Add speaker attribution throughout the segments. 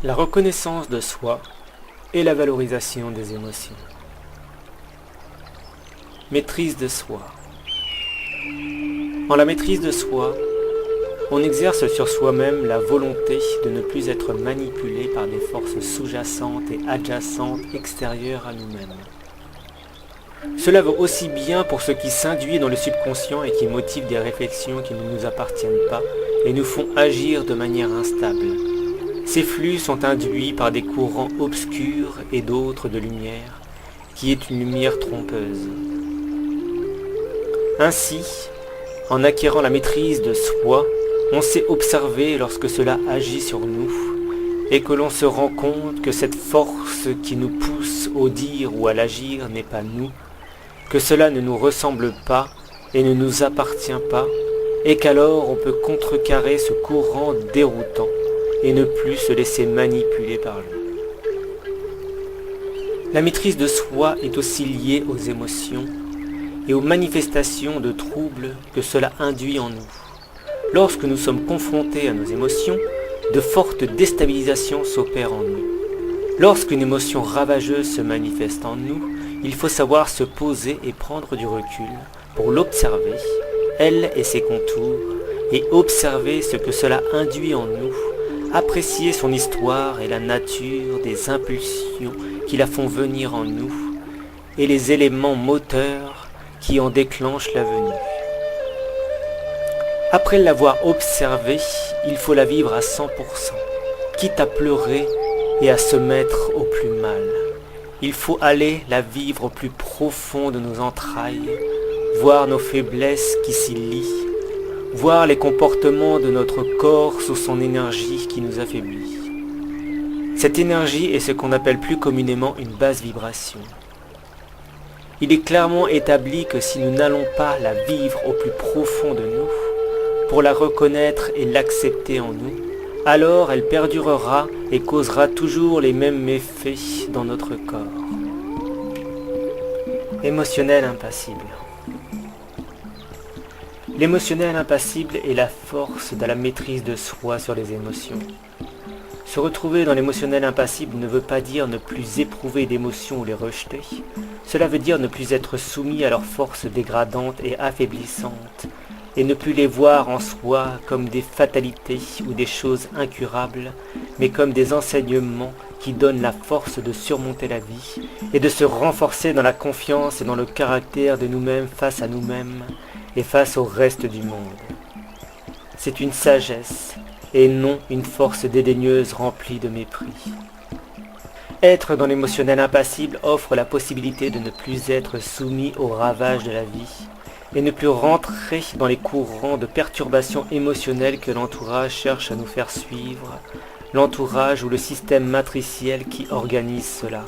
Speaker 1: La reconnaissance de soi et la valorisation des émotions. Maîtrise de soi. En la maîtrise de soi, on exerce sur soi-même la volonté de ne plus être manipulé par des forces sous-jacentes et adjacentes extérieures à nous-mêmes. Cela vaut aussi bien pour ce qui s'induit dans le subconscient et qui motive des réflexions qui ne nous appartiennent pas et nous font agir de manière instable. Ces flux sont induits par des courants obscurs et d'autres de lumière, qui est une lumière trompeuse. Ainsi, en acquérant la maîtrise de soi, on sait observer lorsque cela agit sur nous, et que l'on se rend compte que cette force qui nous pousse au dire ou à l'agir n'est pas nous, que cela ne nous ressemble pas et ne nous appartient pas, et qu'alors on peut contrecarrer ce courant déroutant et ne plus se laisser manipuler par lui. La maîtrise de soi est aussi liée aux émotions et aux manifestations de troubles que cela induit en nous. Lorsque nous sommes confrontés à nos émotions, de fortes déstabilisations s'opèrent en nous. Lorsqu'une émotion ravageuse se manifeste en nous, il faut savoir se poser et prendre du recul pour l'observer, elle et ses contours, et observer ce que cela induit en nous, apprécier son histoire et la nature des impulsions qui la font venir en nous, et les éléments moteurs qui en déclenchent la venue. Après l'avoir observée, il faut la vivre à 100%, quitte à pleurer et à se mettre au plus mal. Il faut aller la vivre au plus profond de nos entrailles, voir nos faiblesses qui s'y lient, voir les comportements de notre corps sous son énergie qui nous affaiblit. Cette énergie est ce qu'on appelle plus communément une basse vibration. Il est clairement établi que si nous n'allons pas la vivre au plus profond de nous, pour la reconnaître et l'accepter en nous, alors elle perdurera et causera toujours les mêmes méfaits dans notre corps. Émotionnel impassible. L'émotionnel impassible est la force de la maîtrise de soi sur les émotions. Se retrouver dans l'émotionnel impassible ne veut pas dire ne plus éprouver d'émotions ou les rejeter. Cela veut dire ne plus être soumis à leurs forces dégradantes et affaiblissantes, et ne plus les voir en soi comme des fatalités ou des choses incurables, mais comme des enseignements qui donnent la force de surmonter la vie et de se renforcer dans la confiance et dans le caractère de nous-mêmes face à nous-mêmes et face au reste du monde. C'est une sagesse et non une force dédaigneuse remplie de mépris. Être dans l'émotionnel impassible offre la possibilité de ne plus être soumis aux ravages de la vie et ne plus rentrer dans les courants de perturbations émotionnelles que l'entourage cherche à nous faire suivre, l'entourage ou le système matriciel qui organise cela.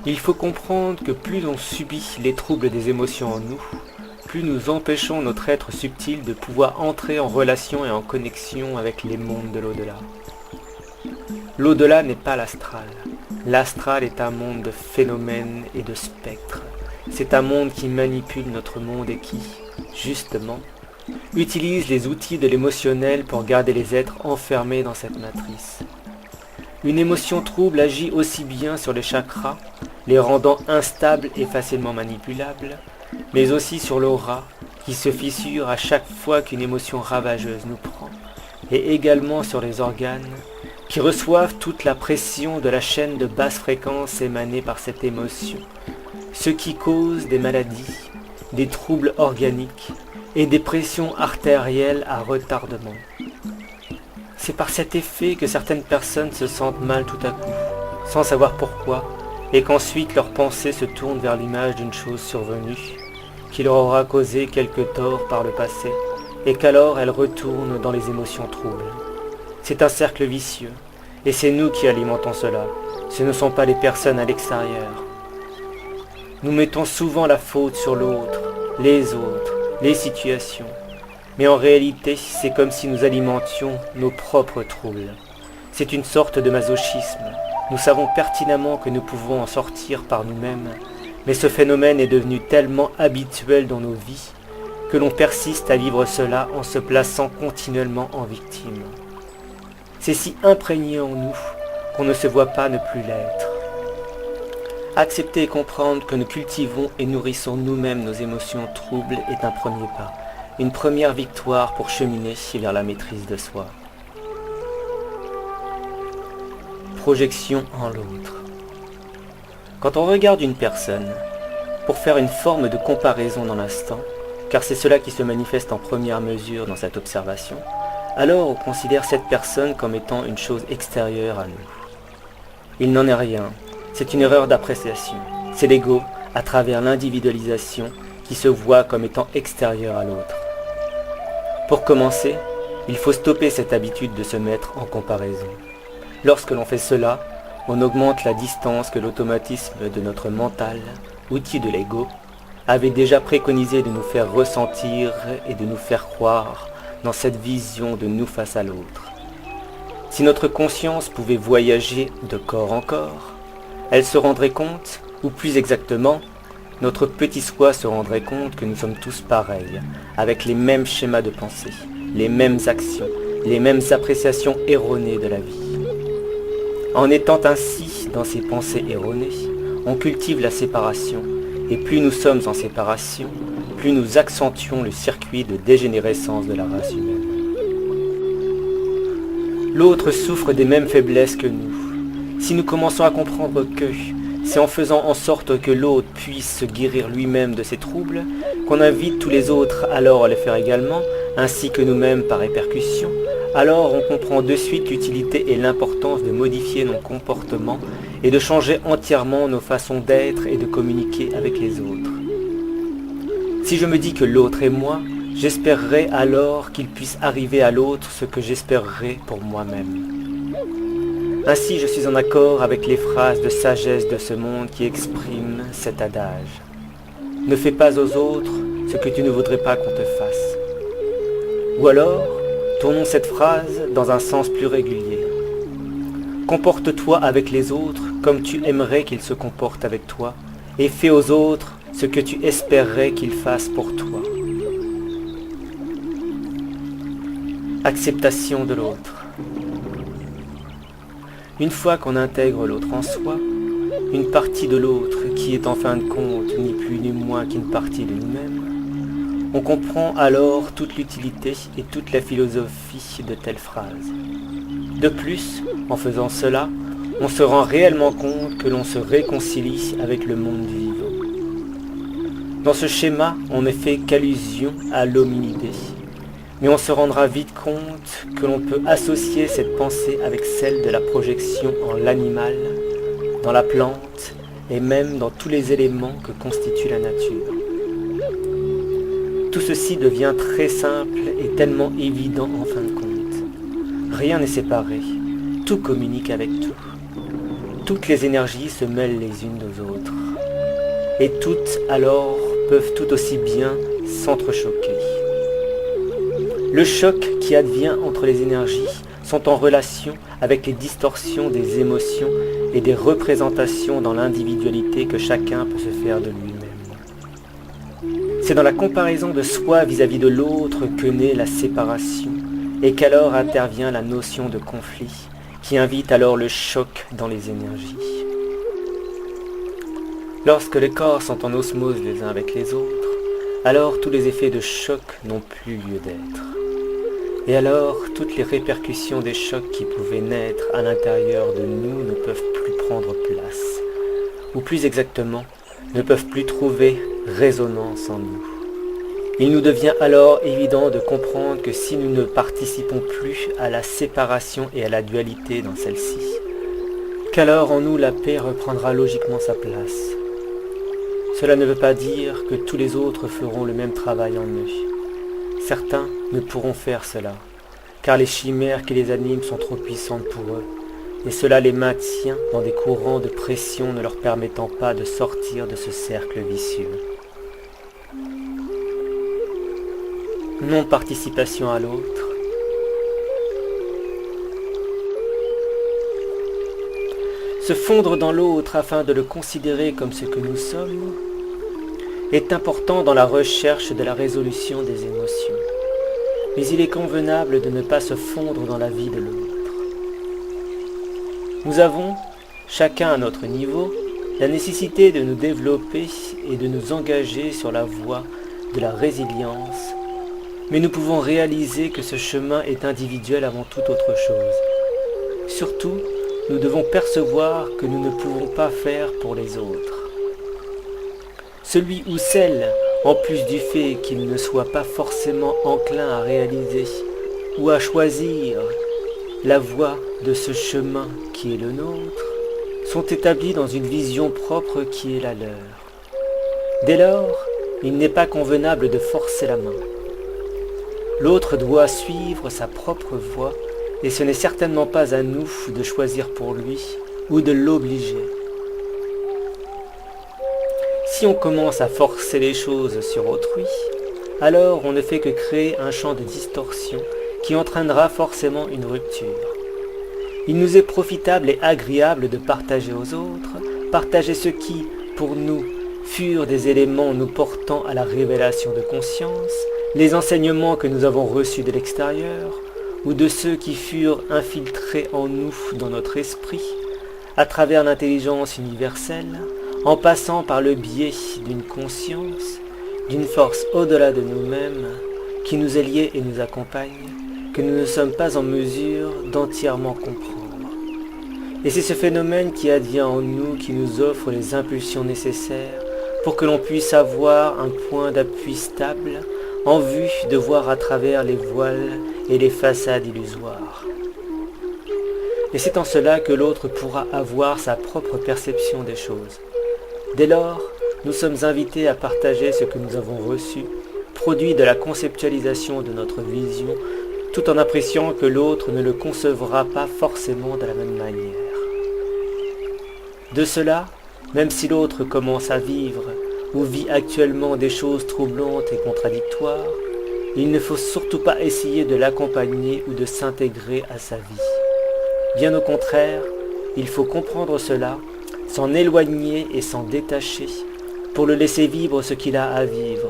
Speaker 1: Il faut comprendre que plus l'on subit les troubles des émotions en nous, plus nous empêchons notre être subtil de pouvoir entrer en relation et en connexion avec les mondes de l'au-delà. L'au-delà n'est pas l'astral. L'astral est un monde de phénomènes et de spectres. C'est un monde qui manipule notre monde et qui, justement, utilise les outils de l'émotionnel pour garder les êtres enfermés dans cette matrice. Une émotion trouble agit aussi bien sur les chakras, les rendant instables et facilement manipulables, mais aussi sur l'aura, qui se fissure à chaque fois qu'une émotion ravageuse nous prend, et également sur les organes, qui reçoivent toute la pression de la chaîne de basse fréquence émanée par cette émotion, ce qui cause des maladies, des troubles organiques et des pressions artérielles à retardement. C'est par cet effet que certaines personnes se sentent mal tout à coup, sans savoir pourquoi, et qu'ensuite leurs pensées se tournent vers l'image d'une chose survenue, qui leur aura causé quelque tort par le passé, et qu'alors elles retournent dans les émotions troubles. C'est un cercle vicieux, et c'est nous qui alimentons cela, ce ne sont pas les personnes à l'extérieur. Nous mettons souvent la faute sur l'autre, les situations, mais en réalité c'est comme si nous alimentions nos propres troubles. C'est une sorte de masochisme. Nous savons pertinemment que nous pouvons en sortir par nous-mêmes, mais ce phénomène est devenu tellement habituel dans nos vies que l'on persiste à vivre cela en se plaçant continuellement en victime. C'est si imprégné en nous qu'on ne se voit pas ne plus l'être. Accepter et comprendre que nous cultivons et nourrissons nous-mêmes nos émotions troubles est un premier pas, une première victoire pour cheminer vers la maîtrise de soi. Projection en l'autre. Quand on regarde une personne, pour faire une forme de comparaison dans l'instant, car c'est cela qui se manifeste en première mesure dans cette observation, alors on considère cette personne comme étant une chose extérieure à nous. Il n'en est rien, c'est une erreur d'appréciation, c'est l'ego, à travers l'individualisation, qui se voit comme étant extérieur à l'autre. Pour commencer, il faut stopper cette habitude de se mettre en comparaison. Lorsque l'on fait cela, on augmente la distance que l'automatisme de notre mental, outil de l'ego, avait déjà préconisé de nous faire ressentir et de nous faire croire dans cette vision de nous face à l'autre. Si notre conscience pouvait voyager de corps en corps, elle se rendrait compte, ou plus exactement, notre petit soi se rendrait compte que nous sommes tous pareils, avec les mêmes schémas de pensée, les mêmes actions, les mêmes appréciations erronées de la vie. En étant ainsi dans ces pensées erronées, on cultive la séparation, et plus nous sommes en séparation, plus nous accentuons le circuit de dégénérescence de la race humaine. L'autre souffre des mêmes faiblesses que nous. Si nous commençons à comprendre que c'est en faisant en sorte que l'autre puisse se guérir lui-même de ses troubles, qu'on invite tous les autres alors à le faire également, ainsi que nous-mêmes par répercussion, alors on comprend de suite l'utilité et l'importance de modifier nos comportements et de changer entièrement nos façons d'être et de communiquer avec les autres. Si je me dis que l'autre est moi, j'espérerai alors qu'il puisse arriver à l'autre ce que j'espérerais pour moi-même. Ainsi je suis en accord avec les phrases de sagesse de ce monde qui expriment cet adage. Ne fais pas aux autres ce que tu ne voudrais pas qu'on te fasse. Ou alors, tournons cette phrase dans un sens plus régulier. Comporte-toi avec les autres comme tu aimerais qu'ils se comportent avec toi, et fais aux autres ce que tu espérerais qu'ils fassent pour toi. Acceptation de l'autre. Une fois qu'on intègre l'autre en soi, une partie de l'autre qui est en fin de compte ni plus ni moins qu'une partie de nous-mêmes, on comprend alors toute l'utilité et toute la philosophie de telles phrases. De plus, en faisant cela, on se rend réellement compte que l'on se réconcilie avec le monde du vivant. Dans ce schéma, on ne fait qu'allusion à l'hominidé, mais on se rendra vite compte que l'on peut associer cette pensée avec celle de la projection en l'animal, dans la plante et même dans tous les éléments que constitue la nature. Tout ceci devient très simple et tellement évident en fin de compte. Rien n'est séparé, tout communique avec tout. Toutes les énergies se mêlent les unes aux autres. Et toutes alors peuvent tout aussi bien s'entrechoquer. Le choc qui advient entre les énergies sont en relation avec les distorsions des émotions et des représentations dans l'individualité que chacun peut se faire de lui-même. C'est dans la comparaison de soi vis-à-vis de l'autre que naît la séparation et qu'alors intervient la notion de conflit qui invite alors le choc dans les énergies. Lorsque les corps sont en osmose les uns avec les autres, alors tous les effets de choc n'ont plus lieu d'être. Et alors toutes les répercussions des chocs qui pouvaient naître à l'intérieur de nous ne peuvent plus prendre place, ou plus exactement, ne peuvent plus trouver résonance en nous. Il nous devient alors évident de comprendre que si nous ne participons plus à la séparation et à la dualité dans celle-ci, qu'alors en nous la paix reprendra logiquement sa place. Cela ne veut pas dire que tous les autres feront le même travail en eux. Certains ne pourront faire cela, car les chimères qui les animent sont trop puissantes pour eux, et cela les maintient dans des courants de pression ne leur permettant pas de sortir de ce cercle vicieux. Non-participation à l'autre. Se fondre dans l'autre afin de le considérer comme ce que nous sommes est important dans la recherche de la résolution des émotions. Mais il est convenable de ne pas se fondre dans la vie de l'autre. Nous avons, chacun à notre niveau, la nécessité de nous développer et de nous engager sur la voie de la résilience, mais nous pouvons réaliser que ce chemin est individuel avant toute autre chose. Surtout, nous devons percevoir que nous ne pouvons pas faire pour les autres. Celui ou celle, en plus du fait qu'il ne soit pas forcément enclin à réaliser ou à choisir la voie de ce chemin qui est le nôtre, sont établis dans une vision propre qui est la leur. Dès lors, il n'est pas convenable de forcer la main. L'autre doit suivre sa propre voie, et ce n'est certainement pas à nous de choisir pour lui ou de l'obliger. Si on commence à forcer les choses sur autrui, alors on ne fait que créer un champ de distorsion qui entraînera forcément une rupture. Il nous est profitable et agréable de partager aux autres, partager ce qui, pour nous, furent des éléments nous portant à la révélation de conscience, les enseignements que nous avons reçus de l'extérieur, ou de ceux qui furent infiltrés en nous dans notre esprit, à travers l'intelligence universelle, en passant par le biais d'une conscience, d'une force au-delà de nous-mêmes, qui nous est liée et nous accompagne, que nous ne sommes pas en mesure d'entièrement comprendre. Et c'est ce phénomène qui advient en nous qui nous offre les impulsions nécessaires pour que l'on puisse avoir un point d'appui stable en vue de voir à travers les voiles et les façades illusoires. Et c'est en cela que l'autre pourra avoir sa propre perception des choses. Dès lors, nous sommes invités à partager ce que nous avons reçu, produit de la conceptualisation de notre vision, tout en appréciant que l'autre ne le concevra pas forcément de la même manière. De cela, même si l'autre commence à vivre ou vit actuellement des choses troublantes et contradictoires, il ne faut surtout pas essayer de l'accompagner ou de s'intégrer à sa vie. Bien au contraire, il faut comprendre cela, s'en éloigner et s'en détacher pour le laisser vivre ce qu'il a à vivre.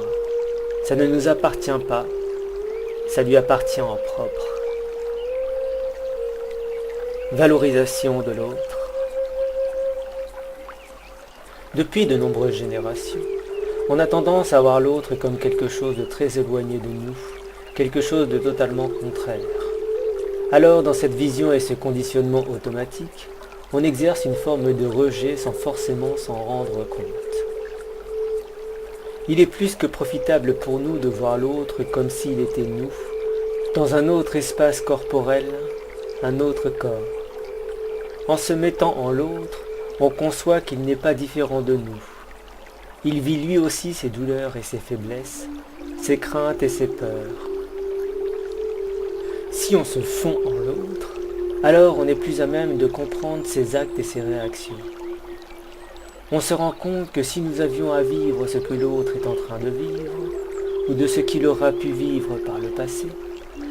Speaker 1: Ça ne nous appartient pas, ça lui appartient en propre. Valorisation de l'autre. Depuis de nombreuses générations, on a tendance à voir l'autre comme quelque chose de très éloigné de nous, quelque chose de totalement contraire. Alors, dans cette vision et ce conditionnement automatique, on exerce une forme de rejet sans forcément s'en rendre compte. Il est plus que profitable pour nous de voir l'autre comme s'il était nous, dans un autre espace corporel, un autre corps. En se mettant en l'autre, on conçoit qu'il n'est pas différent de nous. Il vit lui aussi ses douleurs et ses faiblesses, ses craintes et ses peurs. Si on se fond en l'autre, alors on est plus à même de comprendre ses actes et ses réactions. On se rend compte que si nous avions à vivre ce que l'autre est en train de vivre, ou de ce qu'il aura pu vivre par le passé,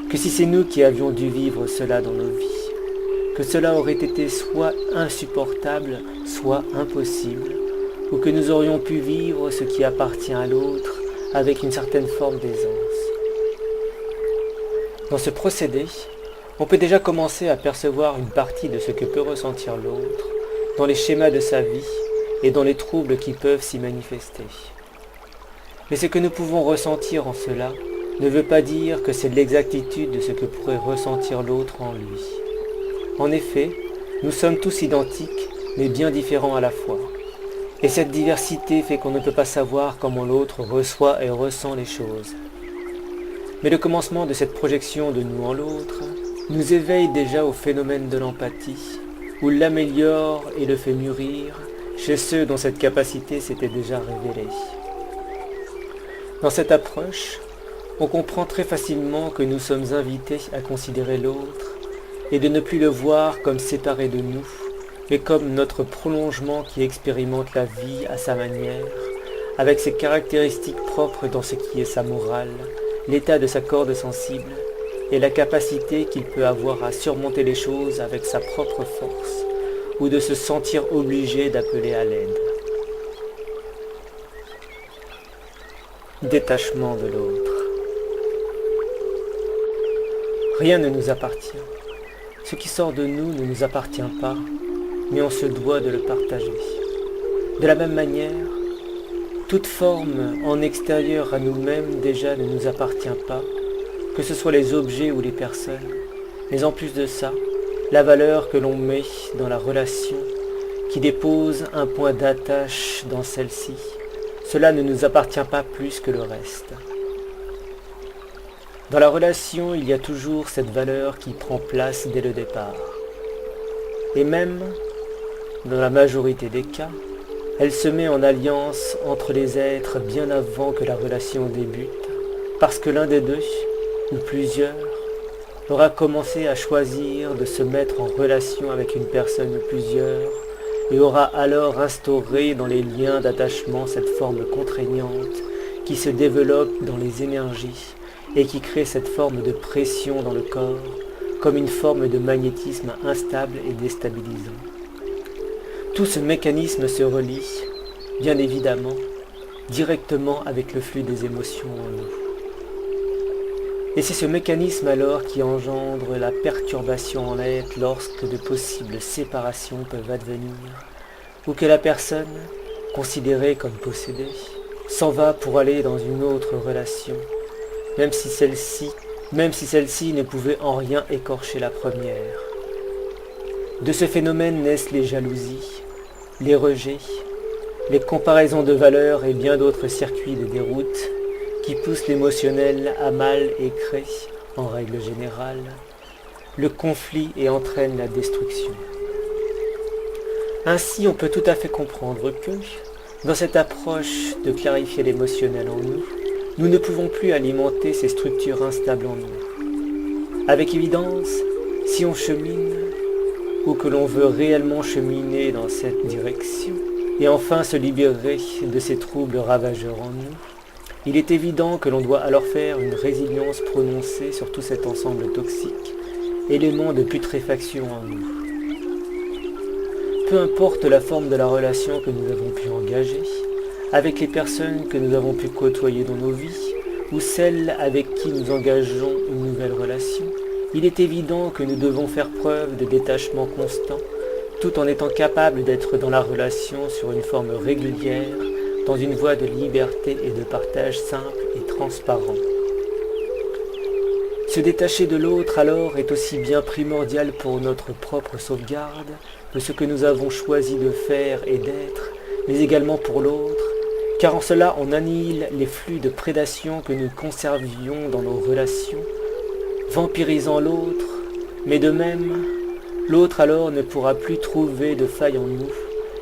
Speaker 1: que si c'est nous qui avions dû vivre cela dans nos vies, que cela aurait été soit insupportable, soit impossible, ou que nous aurions pu vivre ce qui appartient à l'autre avec une certaine forme d'aisance. Dans ce procédé, on peut déjà commencer à percevoir une partie de ce que peut ressentir l'autre dans les schémas de sa vie et dans les troubles qui peuvent s'y manifester. Mais ce que nous pouvons ressentir en cela ne veut pas dire que c'est l'exactitude de ce que pourrait ressentir l'autre en lui. En effet, nous sommes tous identiques, mais bien différents à la fois. Et cette diversité fait qu'on ne peut pas savoir comment l'autre reçoit et ressent les choses. Mais le commencement de cette projection de nous en l'autre nous éveille déjà au phénomène de l'empathie, ou l'améliore et le fait mûrir chez ceux dont cette capacité s'était déjà révélée. Dans cette approche, on comprend très facilement que nous sommes invités à considérer l'autre et de ne plus le voir comme séparé de nous, mais comme notre prolongement qui expérimente la vie à sa manière, avec ses caractéristiques propres dans ce qui est sa morale, l'état de sa corde sensible et la capacité qu'il peut avoir à surmonter les choses avec sa propre force, ou de se sentir obligé d'appeler à l'aide. Détachement de l'autre. Rien ne nous appartient. Ce qui sort de nous ne nous appartient pas, mais on se doit de le partager. De la même manière, toute forme en extérieur à nous-mêmes déjà ne nous appartient pas, que ce soit les objets ou les personnes, mais en plus de ça, la valeur que l'on met dans la relation, qui dépose un point d'attache dans celle-ci, cela ne nous appartient pas plus que le reste. Dans la relation, il y a toujours cette valeur qui prend place dès le départ. Et même, dans la majorité des cas, elle se met en alliance entre les êtres bien avant que la relation débute, parce que l'un des deux, ou plusieurs, aura commencé à choisir de se mettre en relation avec une personne ou plusieurs, et aura alors instauré dans les liens d'attachement cette forme contraignante qui se développe dans les énergies et qui crée cette forme de pression dans le corps, comme une forme de magnétisme instable et déstabilisant. Tout ce mécanisme se relie, bien évidemment, directement avec le flux des émotions en nous. Et c'est ce mécanisme alors qui engendre la perturbation en l'être lorsque de possibles séparations peuvent advenir, ou que la personne, considérée comme possédée, s'en va pour aller dans une autre relation, même si celle-ci ne pouvait en rien écorcher la première. De ce phénomène naissent les jalousies, les rejets, les comparaisons de valeurs et bien d'autres circuits de déroute qui poussent l'émotionnel à mal et créent, en règle générale, le conflit et entraînent la destruction. Ainsi, on peut tout à fait comprendre que, dans cette approche de clarifier l'émotionnel en nous, nous ne pouvons plus alimenter ces structures instables en nous. Avec évidence, si on chemine, ou que l'on veut réellement cheminer dans cette direction, et enfin se libérer de ces troubles ravageurs en nous, il est évident que l'on doit alors faire une résilience prononcée sur tout cet ensemble toxique, élément de putréfaction en nous. Peu importe la forme de la relation que nous avons pu engager, avec les personnes que nous avons pu côtoyer dans nos vies, ou celles avec qui nous engageons une nouvelle relation, il est évident que nous devons faire preuve de détachement constant, tout en étant capables d'être dans la relation sur une forme régulière, dans une voie de liberté et de partage simple et transparent. Se détacher de l'autre alors est aussi bien primordial pour notre propre sauvegarde de ce que nous avons choisi de faire et d'être, mais également pour l'autre, car en cela on annihile les flux de prédation que nous conservions dans nos relations, vampirisant l'autre, mais de même, l'autre alors ne pourra plus trouver de faille en nous,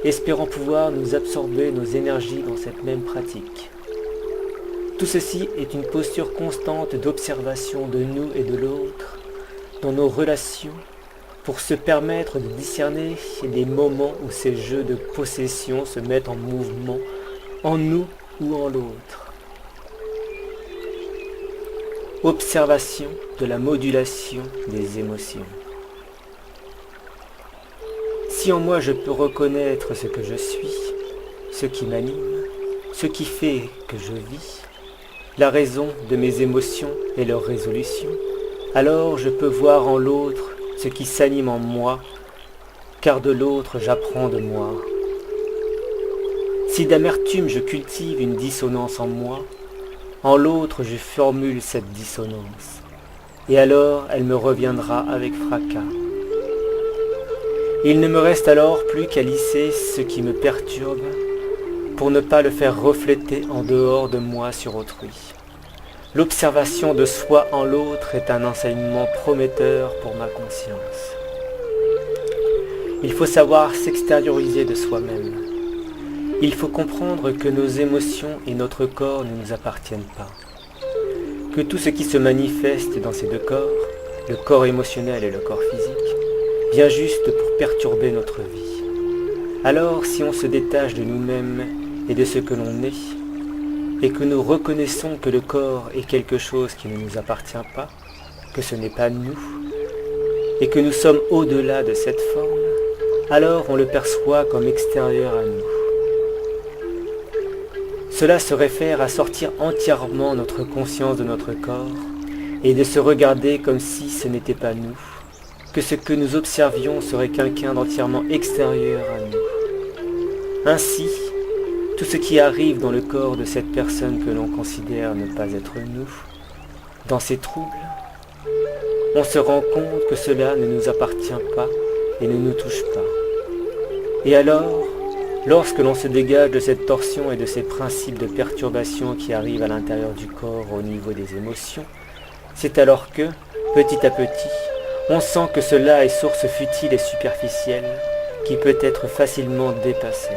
Speaker 1: espérant pouvoir nous absorber nos énergies dans cette même pratique. Tout ceci est une posture constante d'observation de nous et de l'autre, dans nos relations, pour se permettre de discerner les moments où ces jeux de possession se mettent en mouvement, en nous ou en l'autre. Observation de la modulation des émotions. Si en moi je peux reconnaître ce que je suis, ce qui m'anime, ce qui fait que je vis, la raison de mes émotions et leur résolution, alors je peux voir en l'autre ce qui s'anime en moi, car de l'autre j'apprends de moi. Si d'amertume je cultive une dissonance en moi, en l'autre je formule cette dissonance, et alors elle me reviendra avec fracas. Il ne me reste alors plus qu'à lisser ce qui me perturbe pour ne pas le faire refléter en dehors de moi sur autrui. L'observation de soi en l'autre est un enseignement prometteur pour ma conscience. Il faut savoir s'extérioriser de soi-même. Il faut comprendre que nos émotions et notre corps ne nous appartiennent pas. Que tout ce qui se manifeste dans ces deux corps, le corps émotionnel et le corps physique, vient juste pour perturber notre vie. Alors, si on se détache de nous-mêmes et de ce que l'on est, et que nous reconnaissons que le corps est quelque chose qui ne nous appartient pas, que ce n'est pas nous, et que nous sommes au-delà de cette forme, alors on le perçoit comme extérieur à nous. Cela se réfère à sortir entièrement notre conscience de notre corps et de se regarder comme si ce n'était pas nous, que ce que nous observions serait quelqu'un d'entièrement extérieur à nous. Ainsi, tout ce qui arrive dans le corps de cette personne que l'on considère ne pas être nous, dans ces troubles, on se rend compte que cela ne nous appartient pas et ne nous touche pas. Et alors, lorsque l'on se dégage de cette torsion et de ces principes de perturbation qui arrivent à l'intérieur du corps au niveau des émotions, c'est alors que, petit à petit, on sent que cela est source futile et superficielle qui peut être facilement dépassée.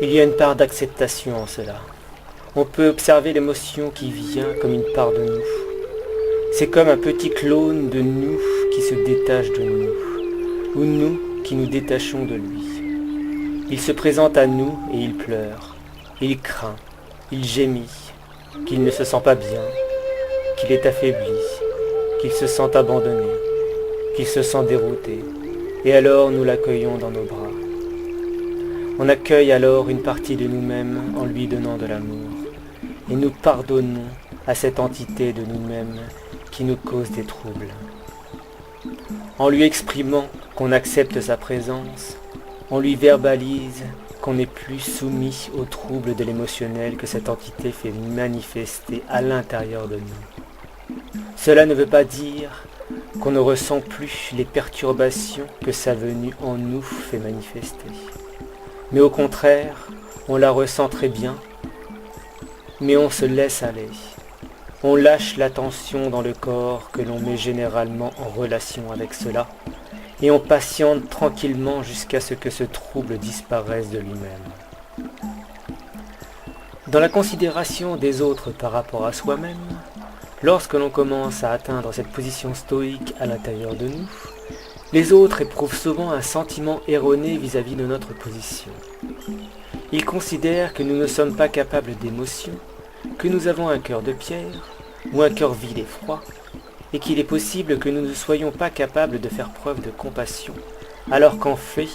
Speaker 1: Il y a une part d'acceptation en cela. On peut observer l'émotion qui vient comme une part de nous. C'est comme un petit clone de nous qui se détache de nous, ou nous qui nous détachons de lui. Il se présente à nous et il pleure, il craint, il gémit, qu'il ne se sent pas bien, qu'il est affaibli, qu'il se sent abandonné, qu'il se sent dérouté, et alors nous l'accueillons dans nos bras. On accueille alors une partie de nous-mêmes en lui donnant de l'amour, et nous pardonnons à cette entité de nous-mêmes qui nous cause des troubles. En lui exprimant qu'on accepte sa présence, on lui verbalise qu'on n'est plus soumis aux troubles de l'émotionnel que cette entité fait manifester à l'intérieur de nous. Cela ne veut pas dire qu'on ne ressent plus les perturbations que sa venue en nous fait manifester. Mais au contraire, on la ressent très bien, mais on se laisse aller. On lâche la tension dans le corps que l'on met généralement en relation avec cela, et on patiente tranquillement jusqu'à ce que ce trouble disparaisse de lui-même. Dans la considération des autres par rapport à soi-même, lorsque l'on commence à atteindre cette position stoïque à l'intérieur de nous, les autres éprouvent souvent un sentiment erroné vis-à-vis de notre position. Ils considèrent que nous ne sommes pas capables d'émotion, que nous avons un cœur de pierre, ou un cœur vide et froid, et qu'il est possible que nous ne soyons pas capables de faire preuve de compassion, alors qu'en fait,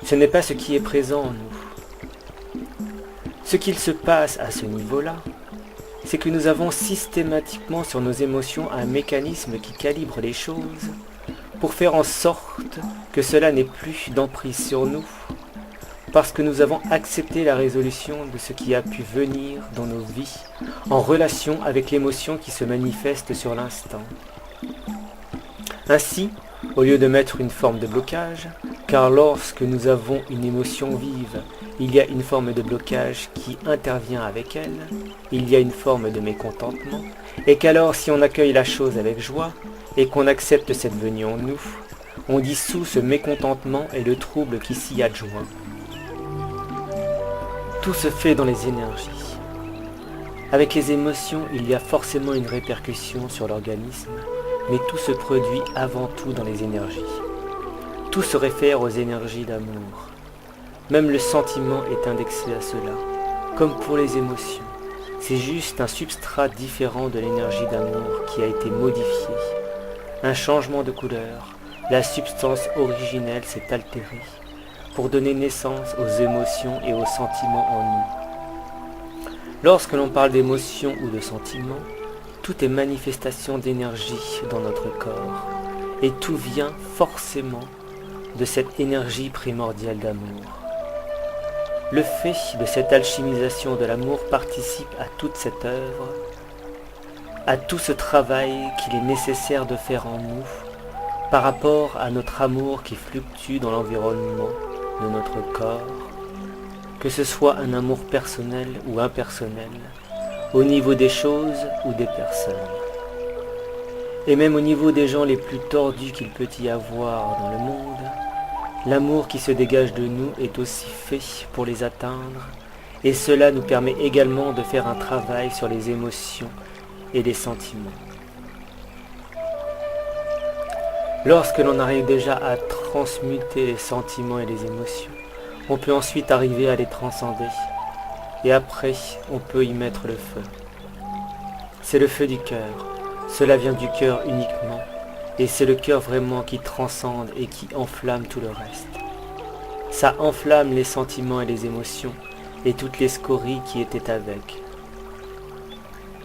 Speaker 1: ce n'est pas ce qui est présent en nous. Ce qu'il se passe à ce niveau-là, c'est que nous avons systématiquement sur nos émotions un mécanisme qui calibre les choses pour faire en sorte que cela n'ait plus d'emprise sur nous, parce que nous avons accepté la résolution de ce qui a pu venir dans nos vies en relation avec l'émotion qui se manifeste sur l'instant. Ainsi, au lieu de mettre une forme de blocage, car lorsque nous avons une émotion vive, il y a une forme de blocage qui intervient avec elle, il y a une forme de mécontentement, et qu'alors si on accueille la chose avec joie, et qu'on accepte cette venue en nous, on dissout ce mécontentement et le trouble qui s'y adjoint. Tout se fait dans les énergies. Avec les émotions, il y a forcément une répercussion sur l'organisme, mais tout se produit avant tout dans les énergies. Tout se réfère aux énergies d'amour. Même le sentiment est indexé à cela, comme pour les émotions. C'est juste un substrat différent de l'énergie d'amour qui a été modifié. Un changement de couleur, la substance originelle s'est altérée pour donner naissance aux émotions et aux sentiments en nous. Lorsque l'on parle d'émotions ou de sentiments, tout est manifestation d'énergie dans notre corps, et tout vient forcément de cette énergie primordiale d'amour. Le fait de cette alchimisation de l'amour participe à toute cette œuvre, à tout ce travail qu'il est nécessaire de faire en nous, par rapport à notre amour qui fluctue dans l'environnement de notre corps, que ce soit un amour personnel ou impersonnel, au niveau des choses ou des personnes. Et même au niveau des gens les plus tordus qu'il peut y avoir dans le monde, l'amour qui se dégage de nous est aussi fait pour les atteindre, et cela nous permet également de faire un travail sur les émotions et les sentiments. Lorsque l'on arrive déjà à transmuter les sentiments et les émotions, on peut ensuite arriver à les transcender. Et après, on peut y mettre le feu. C'est le feu du cœur. Cela vient du cœur uniquement. Et c'est le cœur vraiment qui transcende et qui enflamme tout le reste. Ça enflamme les sentiments et les émotions et toutes les scories qui étaient avec.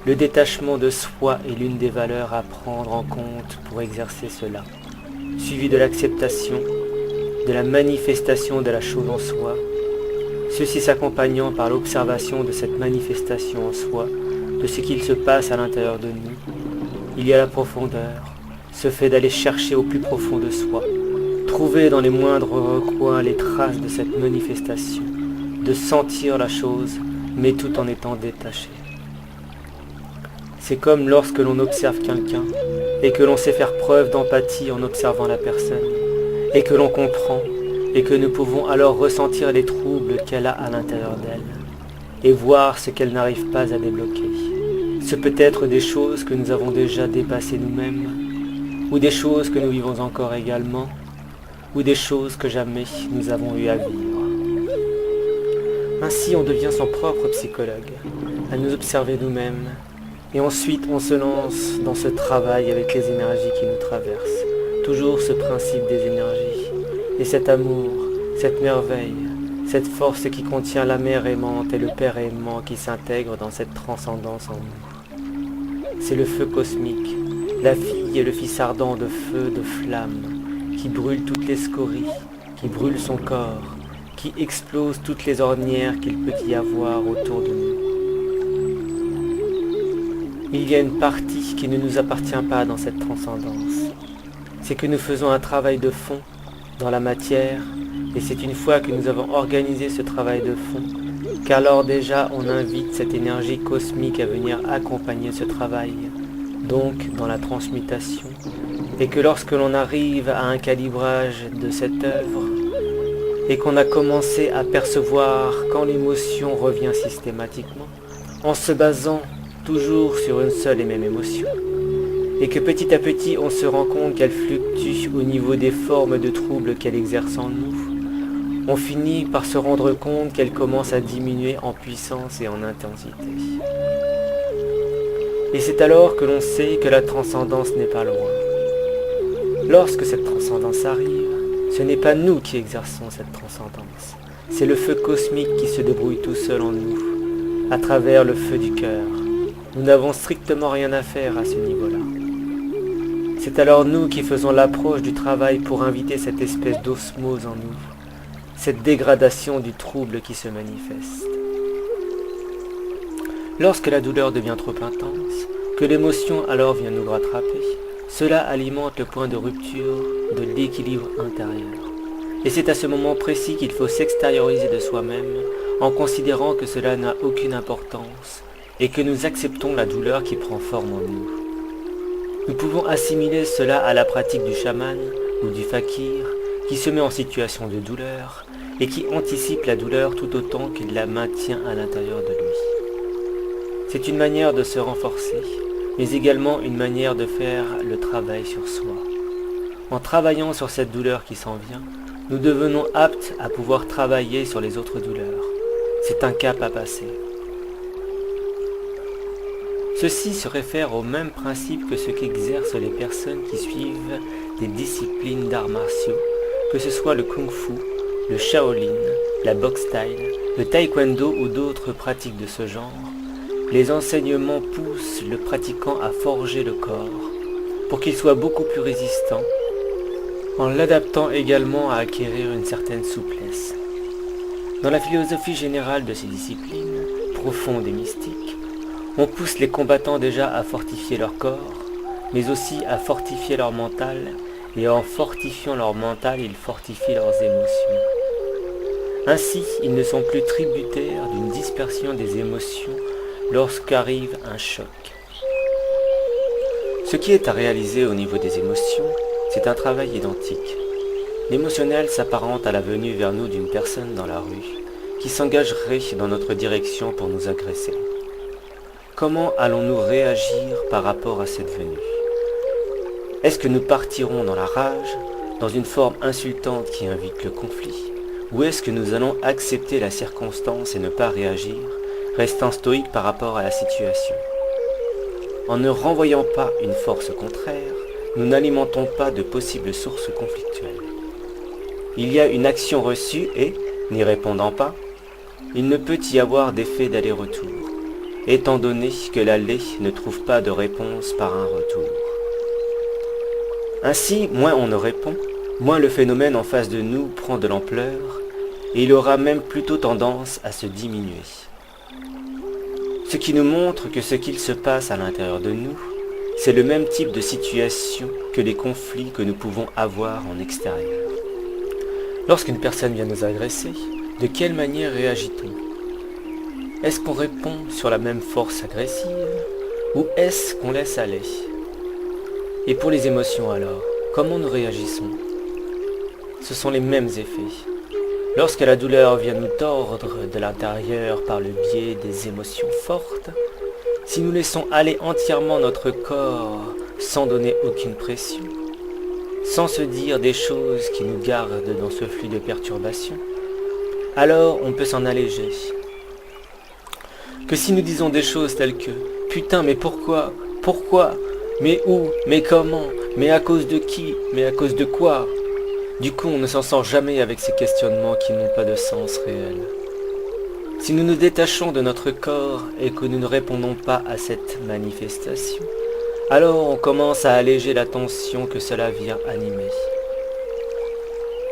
Speaker 1: Le détachement de soi est l'une des valeurs à prendre en compte pour exercer cela, suivi de l'acceptation, de la manifestation de la chose en soi, ceci s'accompagnant par l'observation de cette manifestation en soi, de ce qu'il se passe à l'intérieur de nous. Il y a la profondeur, ce fait d'aller chercher au plus profond de soi, trouver dans les moindres recoins les traces de cette manifestation, de sentir la chose, mais tout en étant détaché. C'est comme lorsque l'on observe quelqu'un, et que l'on sait faire preuve d'empathie en observant la personne, et que l'on comprend, et que nous pouvons alors ressentir les troubles qu'elle a à l'intérieur d'elle, et voir ce qu'elle n'arrive pas à débloquer. Ce peut être des choses que nous avons déjà dépassées nous-mêmes, ou des choses que nous vivons encore également, ou des choses que jamais nous avons eu à vivre. Ainsi on devient son propre psychologue, à nous observer nous-mêmes, et ensuite on se lance dans ce travail avec les énergies qui nous traversent, toujours ce principe des énergies, et cet amour, cette merveille, cette force qui contient la mère aimante et le père aimant qui s'intègrent dans cette transcendance en nous. C'est le feu cosmique, la fille et le fils ardent de feu, de flamme, qui brûle toutes les scories, qui brûle son corps, qui explose toutes les ornières qu'il peut y avoir autour de nous. Il y a une partie qui ne nous appartient pas dans cette transcendance. C'est que nous faisons un travail de fond dans la matière, et c'est une fois que nous avons organisé ce travail de fond, qu'alors déjà on invite cette énergie cosmique à venir accompagner ce travail, donc dans la transmutation, et que lorsque l'on arrive à un calibrage de cette œuvre, et qu'on a commencé à percevoir quand l'émotion revient systématiquement, en se basant toujours sur une seule et même émotion, et que petit à petit on se rend compte qu'elle fluctue au niveau des formes de troubles qu'elle exerce en nous, on finit par se rendre compte qu'elle commence à diminuer en puissance et en intensité. Et c'est alors que l'on sait que la transcendance n'est pas loin. Lorsque cette transcendance arrive, ce n'est pas nous qui exerçons cette transcendance, c'est le feu cosmique qui se débrouille tout seul en nous, à travers le feu du cœur. Nous n'avons strictement rien à faire à ce niveau-là. C'est alors nous qui faisons l'approche du travail pour inviter cette espèce d'osmose en nous, cette dégradation du trouble qui se manifeste. Lorsque la douleur devient trop intense, que l'émotion alors vient nous rattraper, cela alimente le point de rupture de l'équilibre intérieur. Et c'est à ce moment précis qu'il faut s'extérioriser de soi-même en considérant que cela n'a aucune importance et que nous acceptons la douleur qui prend forme en nous. Nous pouvons assimiler cela à la pratique du chaman ou du fakir qui se met en situation de douleur et qui anticipe la douleur tout autant qu'il la maintient à l'intérieur de lui. C'est une manière de se renforcer, mais également une manière de faire le travail sur soi. En travaillant sur cette douleur qui s'en vient, nous devenons aptes à pouvoir travailler sur les autres douleurs. C'est un cap à passer. Ceci se réfère au même principe que ce qu'exercent les personnes qui suivent des disciplines d'arts martiaux, que ce soit le kung-fu, le shaolin, la boxe thaï, le taekwondo ou d'autres pratiques de ce genre. Les enseignements poussent le pratiquant à forger le corps pour qu'il soit beaucoup plus résistant, en l'adaptant également à acquérir une certaine souplesse. Dans la philosophie générale de ces disciplines, profondes et mystiques, on pousse les combattants déjà à fortifier leur corps, mais aussi à fortifier leur mental, et en fortifiant leur mental, ils fortifient leurs émotions. Ainsi, ils ne sont plus tributaires d'une dispersion des émotions lorsqu'arrive un choc. Ce qui est à réaliser au niveau des émotions, c'est un travail identique. L'émotionnel s'apparente à la venue vers nous d'une personne dans la rue, qui s'engagerait dans notre direction pour nous agresser. Comment allons-nous réagir par rapport à cette venue? Est-ce que nous partirons dans la rage, dans une forme insultante qui invite le conflit, ou est-ce que nous allons accepter la circonstance et ne pas réagir, restant stoïque par rapport à la situation? En ne renvoyant pas une force contraire, nous n'alimentons pas de possibles sources conflictuelles. Il y a une action reçue et, n'y répondant pas, il ne peut y avoir d'effet d'aller-retour. étant donné que l'aller ne trouve pas de réponse par un retour. Ainsi, moins on ne répond, moins le phénomène en face de nous prend de l'ampleur, et il aura même plutôt tendance à se diminuer. Ce qui nous montre que ce qu'il se passe à l'intérieur de nous, c'est le même type de situation que les conflits que nous pouvons avoir en extérieur. Lorsqu'une personne vient nous agresser, de quelle manière réagit-on? Est-ce qu'on répond sur la même force agressive ou est-ce qu'on laisse aller? Et pour les émotions alors, comment nous réagissons? Ce sont les mêmes effets. Lorsque la douleur vient nous tordre de l'intérieur par le biais des émotions fortes, si nous laissons aller entièrement notre corps sans donner aucune pression, sans se dire des choses qui nous gardent dans ce flux de perturbation, alors on peut s'en alléger. Que si nous disons des choses telles que « Putain, mais pourquoi? Pourquoi? Mais où? Mais comment? Mais à cause de qui? Mais à cause de quoi ?» Du coup, on ne s'en sort jamais avec ces questionnements qui n'ont pas de sens réel. Si nous nous détachons de notre corps et que nous ne répondons pas à cette manifestation, alors on commence à alléger la tension que cela vient animer.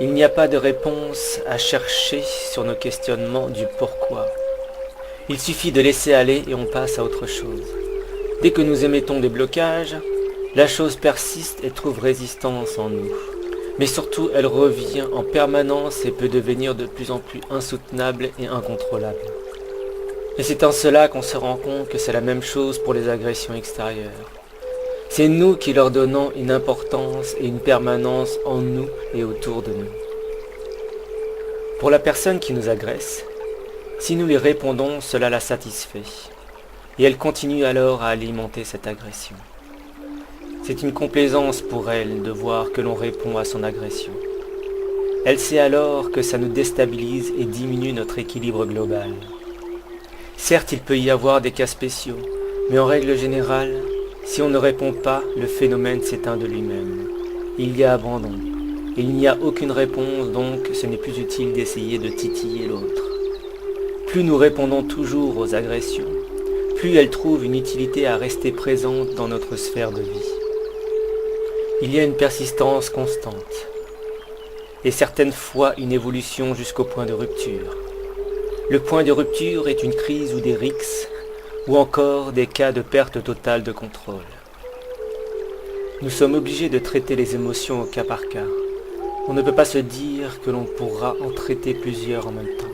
Speaker 1: Il n'y a pas de réponse à chercher sur nos questionnements du pourquoi. Il suffit de laisser aller et on passe à autre chose. Dès que nous émettons des blocages, la chose persiste et trouve résistance en nous. Mais surtout, elle revient en permanence et peut devenir de plus en plus insoutenable et incontrôlable. Et c'est en cela qu'on se rend compte que c'est la même chose pour les agressions extérieures. C'est nous qui leur donnons une importance et une permanence en nous et autour de nous. Pour la personne qui nous agresse, si nous lui répondons, cela la satisfait. Et elle continue alors à alimenter cette agression. C'est une complaisance pour elle de voir que l'on répond à son agression. Elle sait alors que ça nous déstabilise et diminue notre équilibre global. Certes, il peut y avoir des cas spéciaux, mais en règle générale, si on ne répond pas, le phénomène s'éteint de lui-même. Il y a abandon. Il n'y a aucune réponse, donc ce n'est plus utile d'essayer de titiller l'autre. Plus nous répondons toujours aux agressions, plus elles trouvent une utilité à rester présentes dans notre sphère de vie. Il y a une persistance constante, et certaines fois une évolution jusqu'au point de rupture. Le point de rupture est une crise ou des rixes, ou encore des cas de perte totale de contrôle. Nous sommes obligés de traiter les émotions au cas par cas. On ne peut pas se dire que l'on pourra en traiter plusieurs en même temps.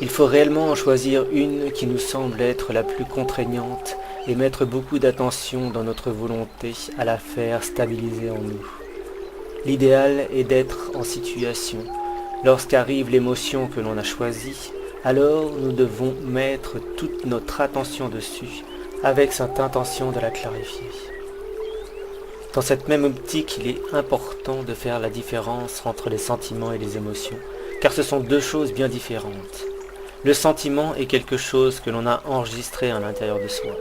Speaker 1: Il faut réellement en choisir une qui nous semble être la plus contraignante et mettre beaucoup d'attention dans notre volonté à la faire stabiliser en nous. L'idéal est d'être en situation. Lorsqu'arrive l'émotion que l'on a choisie, alors nous devons mettre toute notre attention dessus avec cette intention de la clarifier. Dans cette même optique, il est important de faire la différence entre les sentiments et les émotions, car ce sont deux choses bien différentes. Le sentiment est quelque chose que l'on a enregistré à l'intérieur de soi.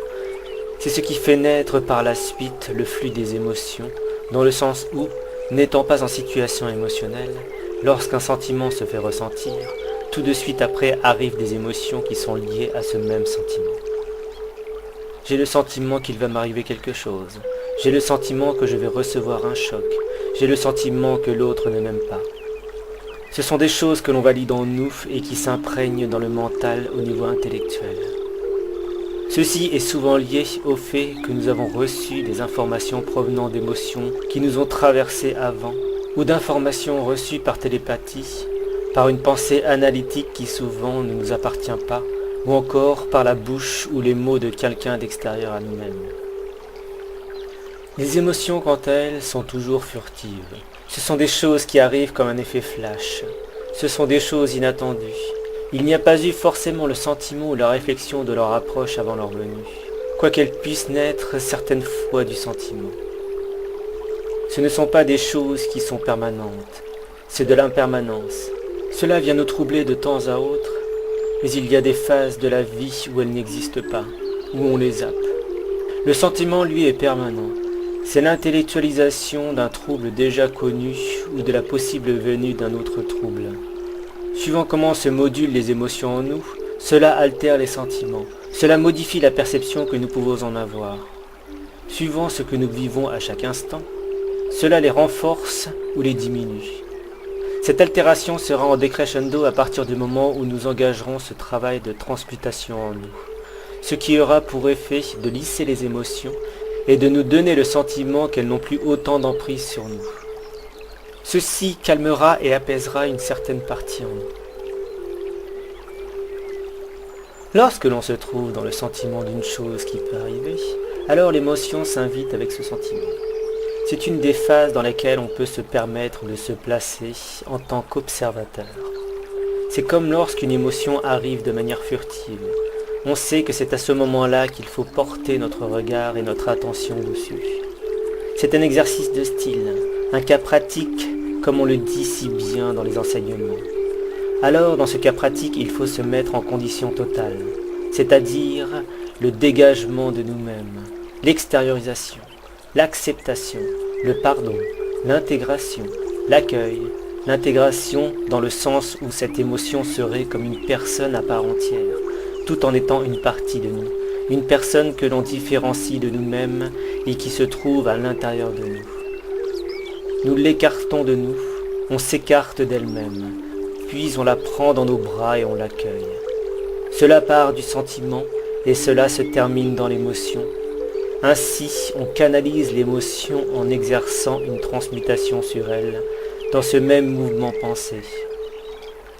Speaker 1: C'est ce qui fait naître par la suite le flux des émotions, dans le sens où, n'étant pas en situation émotionnelle, lorsqu'un sentiment se fait ressentir, tout de suite après arrivent des émotions qui sont liées à ce même sentiment. J'ai le sentiment qu'il va m'arriver quelque chose. J'ai le sentiment que je vais recevoir un choc. J'ai le sentiment que l'autre ne m'aime pas. Ce sont des choses que l'on valide en nous et qui s'imprègnent dans le mental au niveau intellectuel. Ceci est souvent lié au fait que nous avons reçu des informations provenant d'émotions qui nous ont traversées avant, ou d'informations reçues par télépathie, par une pensée analytique qui souvent ne nous appartient pas, ou encore par la bouche ou les mots de quelqu'un d'extérieur à nous-mêmes. Les émotions, quant à elles, sont toujours furtives. Ce sont des choses qui arrivent comme un effet flash. Ce sont des choses inattendues. Il n'y a pas eu forcément le sentiment ou la réflexion de leur approche avant leur venue, quoiqu'elles puissent naître certaines fois du sentiment. Ce ne sont pas des choses qui sont permanentes, c'est de l'impermanence. Cela vient nous troubler de temps à autre, mais il y a des phases de la vie où elles n'existent pas, où on les zappe. Le sentiment, lui, est permanent. C'est l'intellectualisation d'un trouble déjà connu ou de la possible venue d'un autre trouble. Suivant comment se modulent les émotions en nous, cela altère les sentiments. Cela modifie la perception que nous pouvons en avoir. Suivant ce que nous vivons à chaque instant, cela les renforce ou les diminue. Cette altération sera en décrescendo à partir du moment où nous engagerons ce travail de transmutation en nous, ce qui aura pour effet de lisser les émotions et de nous donner le sentiment qu'elles n'ont plus autant d'emprise sur nous. Ceci calmera et apaisera une certaine partie en nous. Lorsque l'on se trouve dans le sentiment d'une chose qui peut arriver, alors l'émotion s'invite avec ce sentiment. C'est une des phases dans lesquelles on peut se permettre de se placer en tant qu'observateur. C'est comme lorsqu'une émotion arrive de manière furtive. On sait que c'est à ce moment-là qu'il faut porter notre regard et notre attention dessus. C'est un exercice de style, un cas pratique, comme on le dit si bien dans les enseignements. Alors, dans ce cas pratique, il faut se mettre en condition totale, c'est-à-dire le dégagement de nous-mêmes, l'extériorisation, l'acceptation, le pardon, l'intégration, l'accueil, l'intégration dans le sens où cette émotion serait comme une personne à part entière, tout en étant une partie de nous, une personne que l'on différencie de nous-mêmes et qui se trouve à l'intérieur de nous. Nous l'écartons de nous, on s'écarte d'elle-même, puis on la prend dans nos bras et on l'accueille. Cela part du sentiment et cela se termine dans l'émotion. Ainsi, on canalise l'émotion en exerçant une transmutation sur elle, dans ce même mouvement pensé.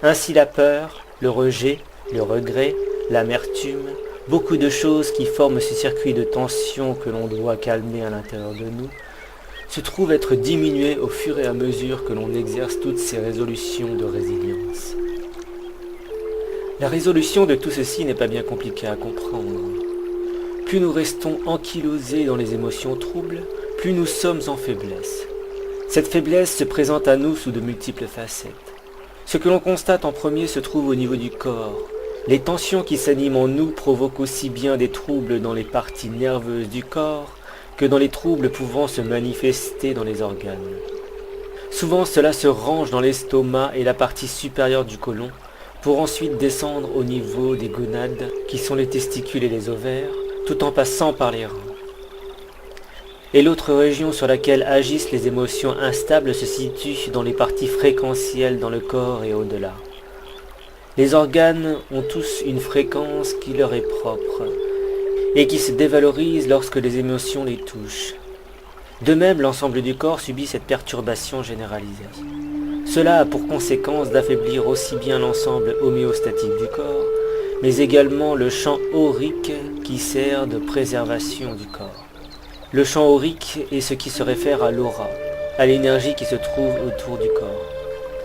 Speaker 1: Ainsi la peur, le rejet, le regret, l'amertume, beaucoup de choses qui forment ce circuit de tension que l'on doit calmer à l'intérieur de nous, se trouvent être diminuées au fur et à mesure que l'on exerce toutes ces résolutions de résilience. La résolution de tout ceci n'est pas bien compliquée à comprendre. Plus nous restons ankylosés dans les émotions troubles, plus nous sommes en faiblesse. Cette faiblesse se présente à nous sous de multiples facettes. Ce que l'on constate en premier se trouve au niveau du corps. Les tensions qui s'animent en nous provoquent aussi bien des troubles dans les parties nerveuses du corps que dans les troubles pouvant se manifester dans les organes. Souvent cela se range dans l'estomac et la partie supérieure du côlon, pour ensuite descendre au niveau des gonades, qui sont les testicules et les ovaires, tout en passant par les reins. Et l'autre région sur laquelle agissent les émotions instables se situe dans les parties fréquentielles dans le corps et au-delà. Les organes ont tous une fréquence qui leur est propre et qui se dévalorise lorsque les émotions les touchent. De même, l'ensemble du corps subit cette perturbation généralisée. Cela a pour conséquence d'affaiblir aussi bien l'ensemble homéostatique du corps, mais également le champ aurique qui sert de préservation du corps. Le champ aurique est ce qui se réfère à l'aura, à l'énergie qui se trouve autour du corps.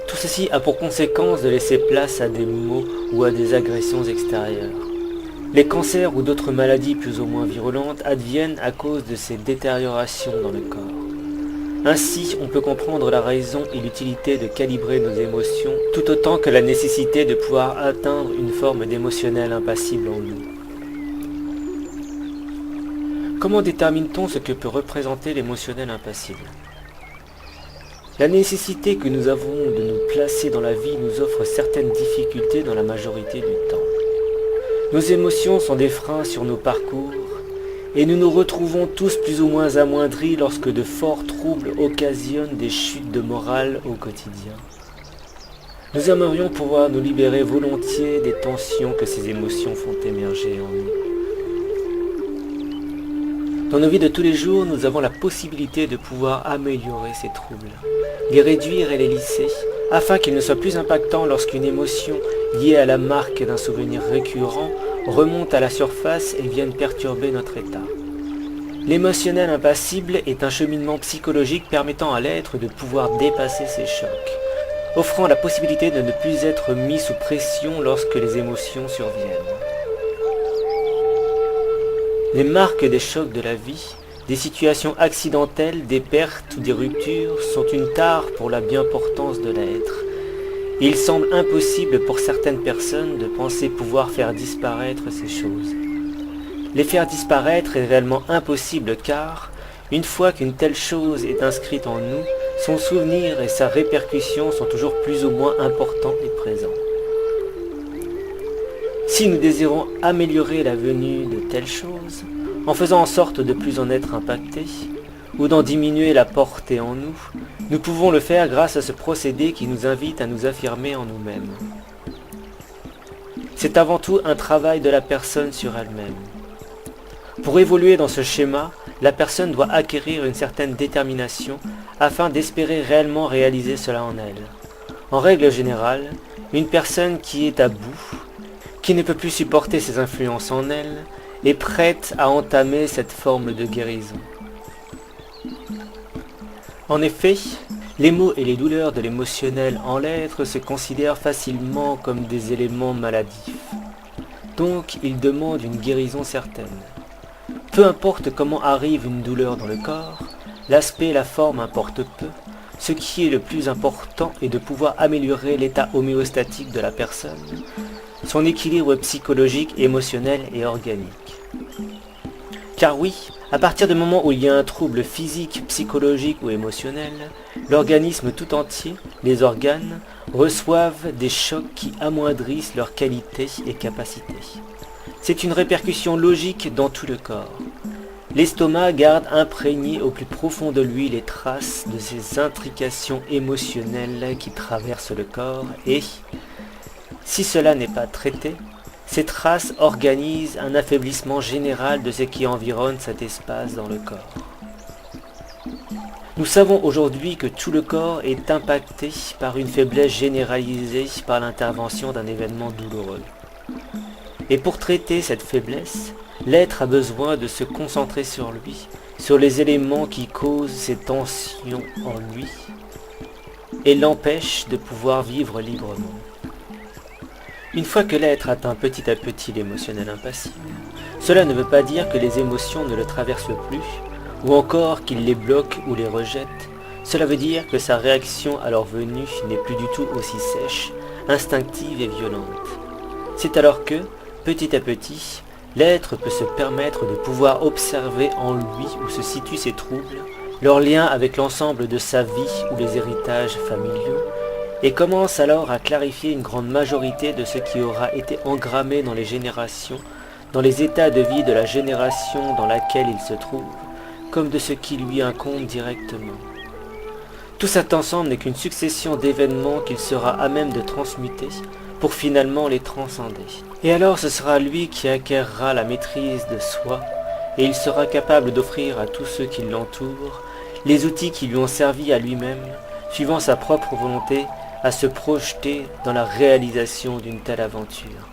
Speaker 1: Tout ceci a pour conséquence de laisser place à des maux ou à des agressions extérieures. Les cancers ou d'autres maladies plus ou moins virulentes adviennent à cause de ces détériorations dans le corps. Ainsi, on peut comprendre la raison et l'utilité de calibrer nos émotions, tout autant que la nécessité de pouvoir atteindre une forme d'émotionnel impassible en nous. Comment détermine-t-on ce que peut représenter l'émotionnel impassible ? La nécessité que nous avons de nous placer dans la vie nous offre certaines difficultés dans la majorité du temps. Nos émotions sont des freins sur nos parcours, et nous nous retrouvons tous plus ou moins amoindris lorsque de forts troubles occasionnent des chutes de morale au quotidien. Nous aimerions pouvoir nous libérer volontiers des tensions que ces émotions font émerger en nous. Dans nos vies de tous les jours, nous avons la possibilité de pouvoir améliorer ces troubles, les réduire et les lisser, afin qu'ils ne soient plus impactants lorsqu'une émotion liée à la marque d'un souvenir récurrent remonte à la surface et vienne perturber notre état. L'émotionnel impassible est un cheminement psychologique permettant à l'être de pouvoir dépasser ces chocs, offrant la possibilité de ne plus être mis sous pression lorsque les émotions surviennent. Les marques des chocs de la vie, des situations accidentelles, des pertes ou des ruptures sont une tare pour la bien-portance de l'être. Il semble impossible pour certaines personnes de penser pouvoir faire disparaître ces choses. Les faire disparaître est réellement impossible car, une fois qu'une telle chose est inscrite en nous, son souvenir et sa répercussion sont toujours plus ou moins importants et présents. Si nous désirons améliorer la venue de telles choses, en faisant en sorte de plus en être impactés, ou d'en diminuer la portée en nous, nous pouvons le faire grâce à ce procédé qui nous invite à nous affirmer en nous-mêmes. C'est avant tout un travail de la personne sur elle-même. Pour évoluer dans ce schéma, la personne doit acquérir une certaine détermination afin d'espérer réellement réaliser cela en elle. En règle générale, une personne qui est à bout, qui ne peut plus supporter ses influences en elle, est prête à entamer cette forme de guérison. En effet, les maux et les douleurs de l'émotionnel en l'être se considèrent facilement comme des éléments maladifs. Donc, ils demandent une guérison certaine. Peu importe comment arrive une douleur dans le corps, l'aspect et la forme importent peu. Ce qui est le plus important est de pouvoir améliorer l'état homéostatique de la personne, son équilibre psychologique, émotionnel et organique. Car oui, à partir du moment où il y a un trouble physique, psychologique ou émotionnel, l'organisme tout entier, les organes, reçoivent des chocs qui amoindrissent leur qualité et capacité. C'est une répercussion logique dans tout le corps. L'estomac garde imprégnées au plus profond de lui les traces de ces intrications émotionnelles qui traversent le corps et, si cela n'est pas traité, ces traces organisent un affaiblissement général de ce qui environne cet espace dans le corps. Nous savons aujourd'hui que tout le corps est impacté par une faiblesse généralisée par l'intervention d'un événement douloureux. Et pour traiter cette faiblesse, l'être a besoin de se concentrer sur lui, sur les éléments qui causent ces tensions en lui et l'empêchent de pouvoir vivre librement. Une fois que l'être atteint petit à petit l'émotionnel impassible, cela ne veut pas dire que les émotions ne le traversent plus, ou encore qu'il les bloque ou les rejette. Cela veut dire que sa réaction à leur venue n'est plus du tout aussi sèche, instinctive et violente. C'est alors que, petit à petit, l'être peut se permettre de pouvoir observer en lui où se situent ces troubles, leur lien avec l'ensemble de sa vie ou les héritages familiaux, et commence alors à clarifier une grande majorité de ce qui aura été engrammé dans les générations, dans les états de vie de la génération dans laquelle il se trouve, comme de ce qui lui incombe directement. Tout cet ensemble n'est qu'une succession d'événements qu'il sera à même de transmuter pour finalement les transcender. Et alors ce sera lui qui acquérera la maîtrise de soi, et il sera capable d'offrir à tous ceux qui l'entourent les outils qui lui ont servi à lui-même, suivant sa propre volonté, à se projeter dans la réalisation d'une telle aventure.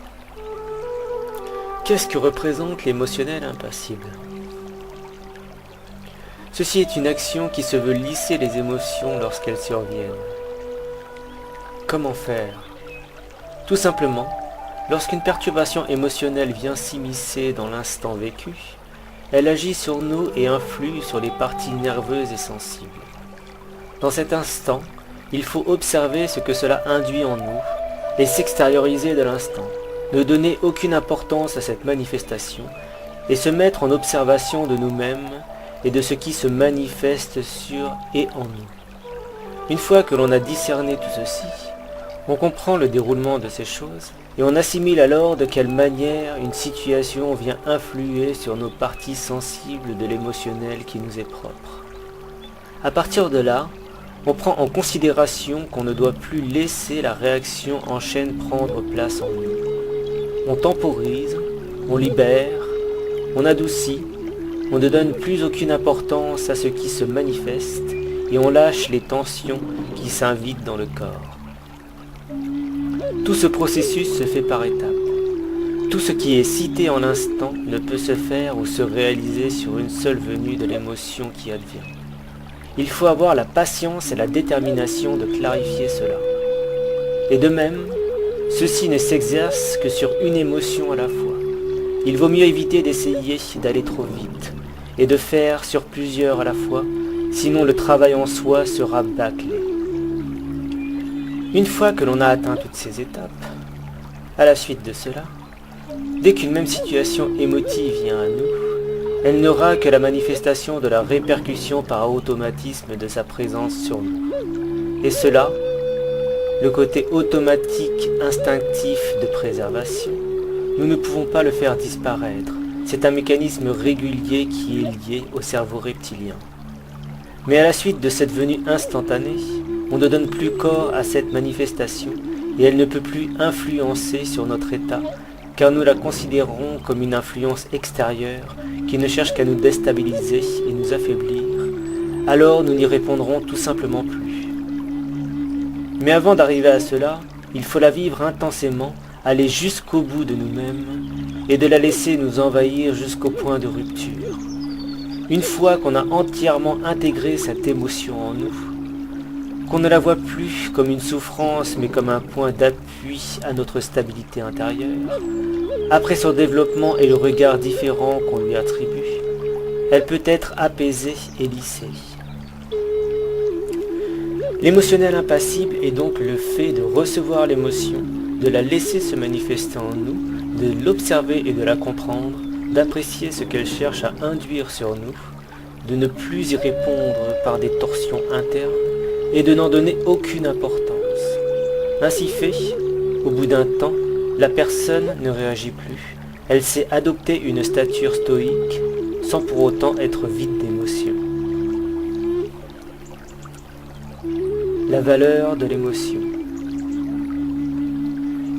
Speaker 1: Qu'est-ce que représente l'émotionnel impassible ? Ceci est une action qui se veut lisser les émotions lorsqu'elles surviennent. Comment faire ? Tout simplement, lorsqu'une perturbation émotionnelle vient s'immiscer dans l'instant vécu, elle agit sur nous et influe sur les parties nerveuses et sensibles. Dans cet instant, il faut observer ce que cela induit en nous et s'extérioriser de l'instant, ne donner aucune importance à cette manifestation et se mettre en observation de nous-mêmes et de ce qui se manifeste sur et en nous. Une fois que l'on a discerné tout ceci, on comprend le déroulement de ces choses et on assimile alors de quelle manière une situation vient influer sur nos parties sensibles de l'émotionnel qui nous est propre. À partir de là, on prend en considération qu'on ne doit plus laisser la réaction en chaîne prendre place en nous. On temporise, on libère, on adoucit, on ne donne plus aucune importance à ce qui se manifeste et on lâche les tensions qui s'invitent dans le corps. Tout ce processus se fait par étapes. Tout ce qui est cité en l'instant ne peut se faire ou se réaliser sur une seule venue de l'émotion qui advient. Il faut avoir la patience et la détermination de clarifier cela. Et de même, ceci ne s'exerce que sur une émotion à la fois. Il vaut mieux éviter d'essayer d'aller trop vite et de faire sur plusieurs à la fois, sinon le travail en soi sera bâclé. Une fois que l'on a atteint toutes ces étapes, à la suite de cela, dès qu'une même situation émotive vient à nous, elle n'aura que la manifestation de la répercussion par automatisme de sa présence sur nous. Et cela, le côté automatique instinctif de préservation, nous ne pouvons pas le faire disparaître. C'est un mécanisme régulier qui est lié au cerveau reptilien. Mais à la suite de cette venue instantanée, on ne donne plus corps à cette manifestation et elle ne peut plus influencer sur notre état, car nous la considérons comme une influence extérieure qui ne cherche qu'à nous déstabiliser et nous affaiblir. Alors nous n'y répondrons tout simplement plus. Mais avant d'arriver à cela, il faut la vivre intensément, aller jusqu'au bout de nous-mêmes et de la laisser nous envahir jusqu'au point de rupture. Une fois qu'on a entièrement intégré cette émotion en nous, qu'on ne la voit plus comme une souffrance mais comme un point d'appui à notre stabilité intérieure, après son développement et le regard différent qu'on lui attribue, elle peut être apaisée et lissée. L'émotionnel impassible est donc le fait de recevoir l'émotion, de la laisser se manifester en nous, de l'observer et de la comprendre, d'apprécier ce qu'elle cherche à induire sur nous, de ne plus y répondre par des torsions internes et de n'en donner aucune importance. Ainsi fait, au bout d'un temps, la personne ne réagit plus, elle sait adopter une stature stoïque sans pour autant être vide d'émotion. La valeur de l'émotion.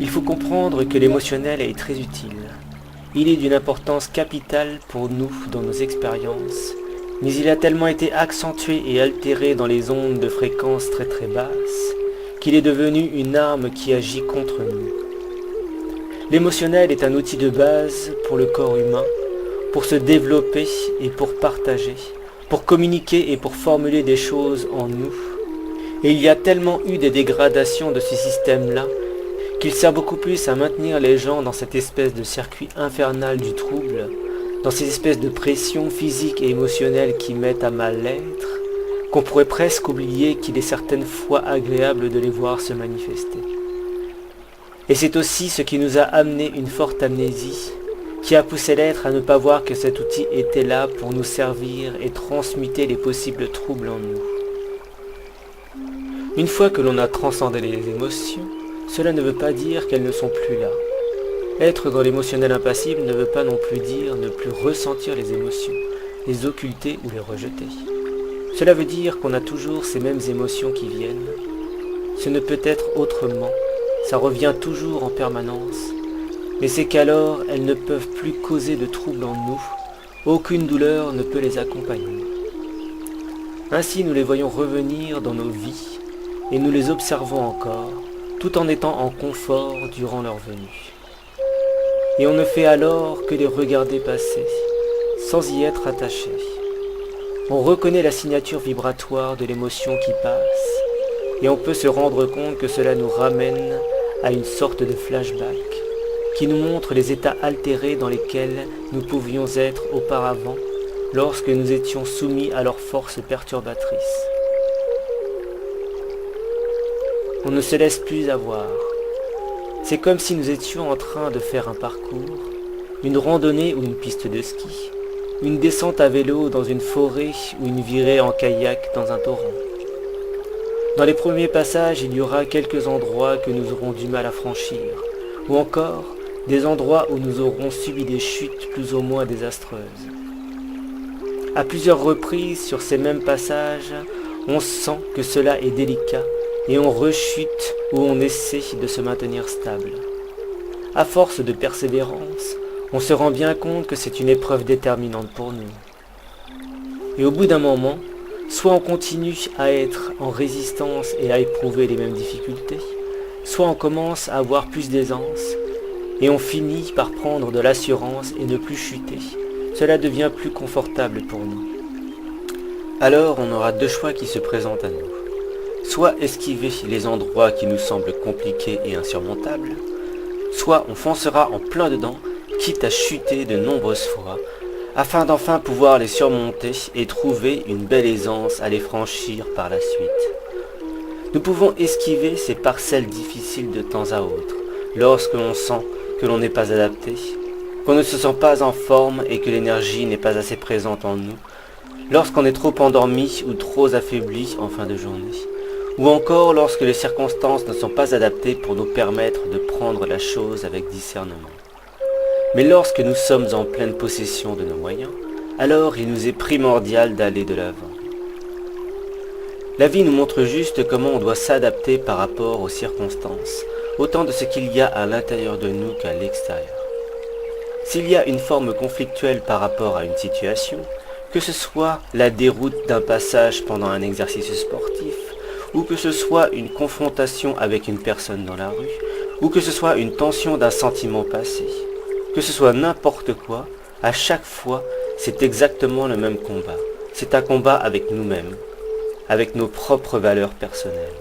Speaker 1: Il faut comprendre que l'émotionnel est très utile. Il est d'une importance capitale pour nous dans nos expériences, mais il a tellement été accentué et altéré dans les ondes de fréquences très très basses, qu'il est devenu une arme qui agit contre nous. L'émotionnel est un outil de base pour le corps humain, pour se développer et pour partager, pour communiquer et pour formuler des choses en nous. Et il y a tellement eu des dégradations de ce système-là, qu'il sert beaucoup plus à maintenir les gens dans cette espèce de circuit infernal du trouble, dans ces espèces de pressions physiques et émotionnelles qui mettent à mal l'être, qu'on pourrait presque oublier qu'il est certaines fois agréable de les voir se manifester. Et c'est aussi ce qui nous a amené une forte amnésie, qui a poussé l'être à ne pas voir que cet outil était là pour nous servir et transmuter les possibles troubles en nous. Une fois que l'on a transcendé les émotions, cela ne veut pas dire qu'elles ne sont plus là. Être dans l'émotionnel impassible ne veut pas non plus dire ne plus ressentir les émotions, les occulter ou les rejeter. Cela veut dire qu'on a toujours ces mêmes émotions qui viennent. Ce ne peut être autrement, ça revient toujours en permanence, mais c'est qu'alors elles ne peuvent plus causer de troubles en nous, aucune douleur ne peut les accompagner. Ainsi nous les voyons revenir dans nos vies, et nous les observons encore, tout en étant en confort durant leur venue. Et on ne fait alors que les regarder passer, sans y être attaché. On reconnaît la signature vibratoire de l'émotion qui passe, et on peut se rendre compte que cela nous ramène à une sorte de flashback, qui nous montre les états altérés dans lesquels nous pouvions être auparavant, lorsque nous étions soumis à leurs forces perturbatrices. On ne se laisse plus avoir. C'est comme si nous étions en train de faire un parcours, une randonnée ou une piste de ski, une descente à vélo dans une forêt ou une virée en kayak dans un torrent. Dans les premiers passages, il y aura quelques endroits que nous aurons du mal à franchir, ou encore des endroits où nous aurons subi des chutes plus ou moins désastreuses. À plusieurs reprises sur ces mêmes passages, on sent que cela est délicat, et on rechute ou on essaie de se maintenir stable. À force de persévérance, on se rend bien compte que c'est une épreuve déterminante pour nous. Et au bout d'un moment, soit on continue à être en résistance et à éprouver les mêmes difficultés, soit on commence à avoir plus d'aisance, et on finit par prendre de l'assurance et ne plus chuter. Cela devient plus confortable pour nous. Alors on aura deux choix qui se présentent à nous. Soit esquiver les endroits qui nous semblent compliqués et insurmontables, soit on foncera en plein dedans, quitte à chuter de nombreuses fois, afin d'enfin pouvoir les surmonter et trouver une belle aisance à les franchir par la suite. Nous pouvons esquiver ces parcelles difficiles de temps à autre, lorsque l'on sent que l'on n'est pas adapté, qu'on ne se sent pas en forme et que l'énergie n'est pas assez présente en nous, lorsqu'on est trop endormi ou trop affaibli en fin de journée, ou encore lorsque les circonstances ne sont pas adaptées pour nous permettre de prendre la chose avec discernement. Mais lorsque nous sommes en pleine possession de nos moyens, alors il nous est primordial d'aller de l'avant. La vie nous montre juste comment on doit s'adapter par rapport aux circonstances, autant de ce qu'il y a à l'intérieur de nous qu'à l'extérieur. S'il y a une forme conflictuelle par rapport à une situation, que ce soit la déroute d'un passage pendant un exercice sportif, ou que ce soit une confrontation avec une personne dans la rue, ou que ce soit une tension d'un sentiment passé, que ce soit n'importe quoi, à chaque fois, c'est exactement le même combat. C'est un combat avec nous-mêmes, avec nos propres valeurs personnelles.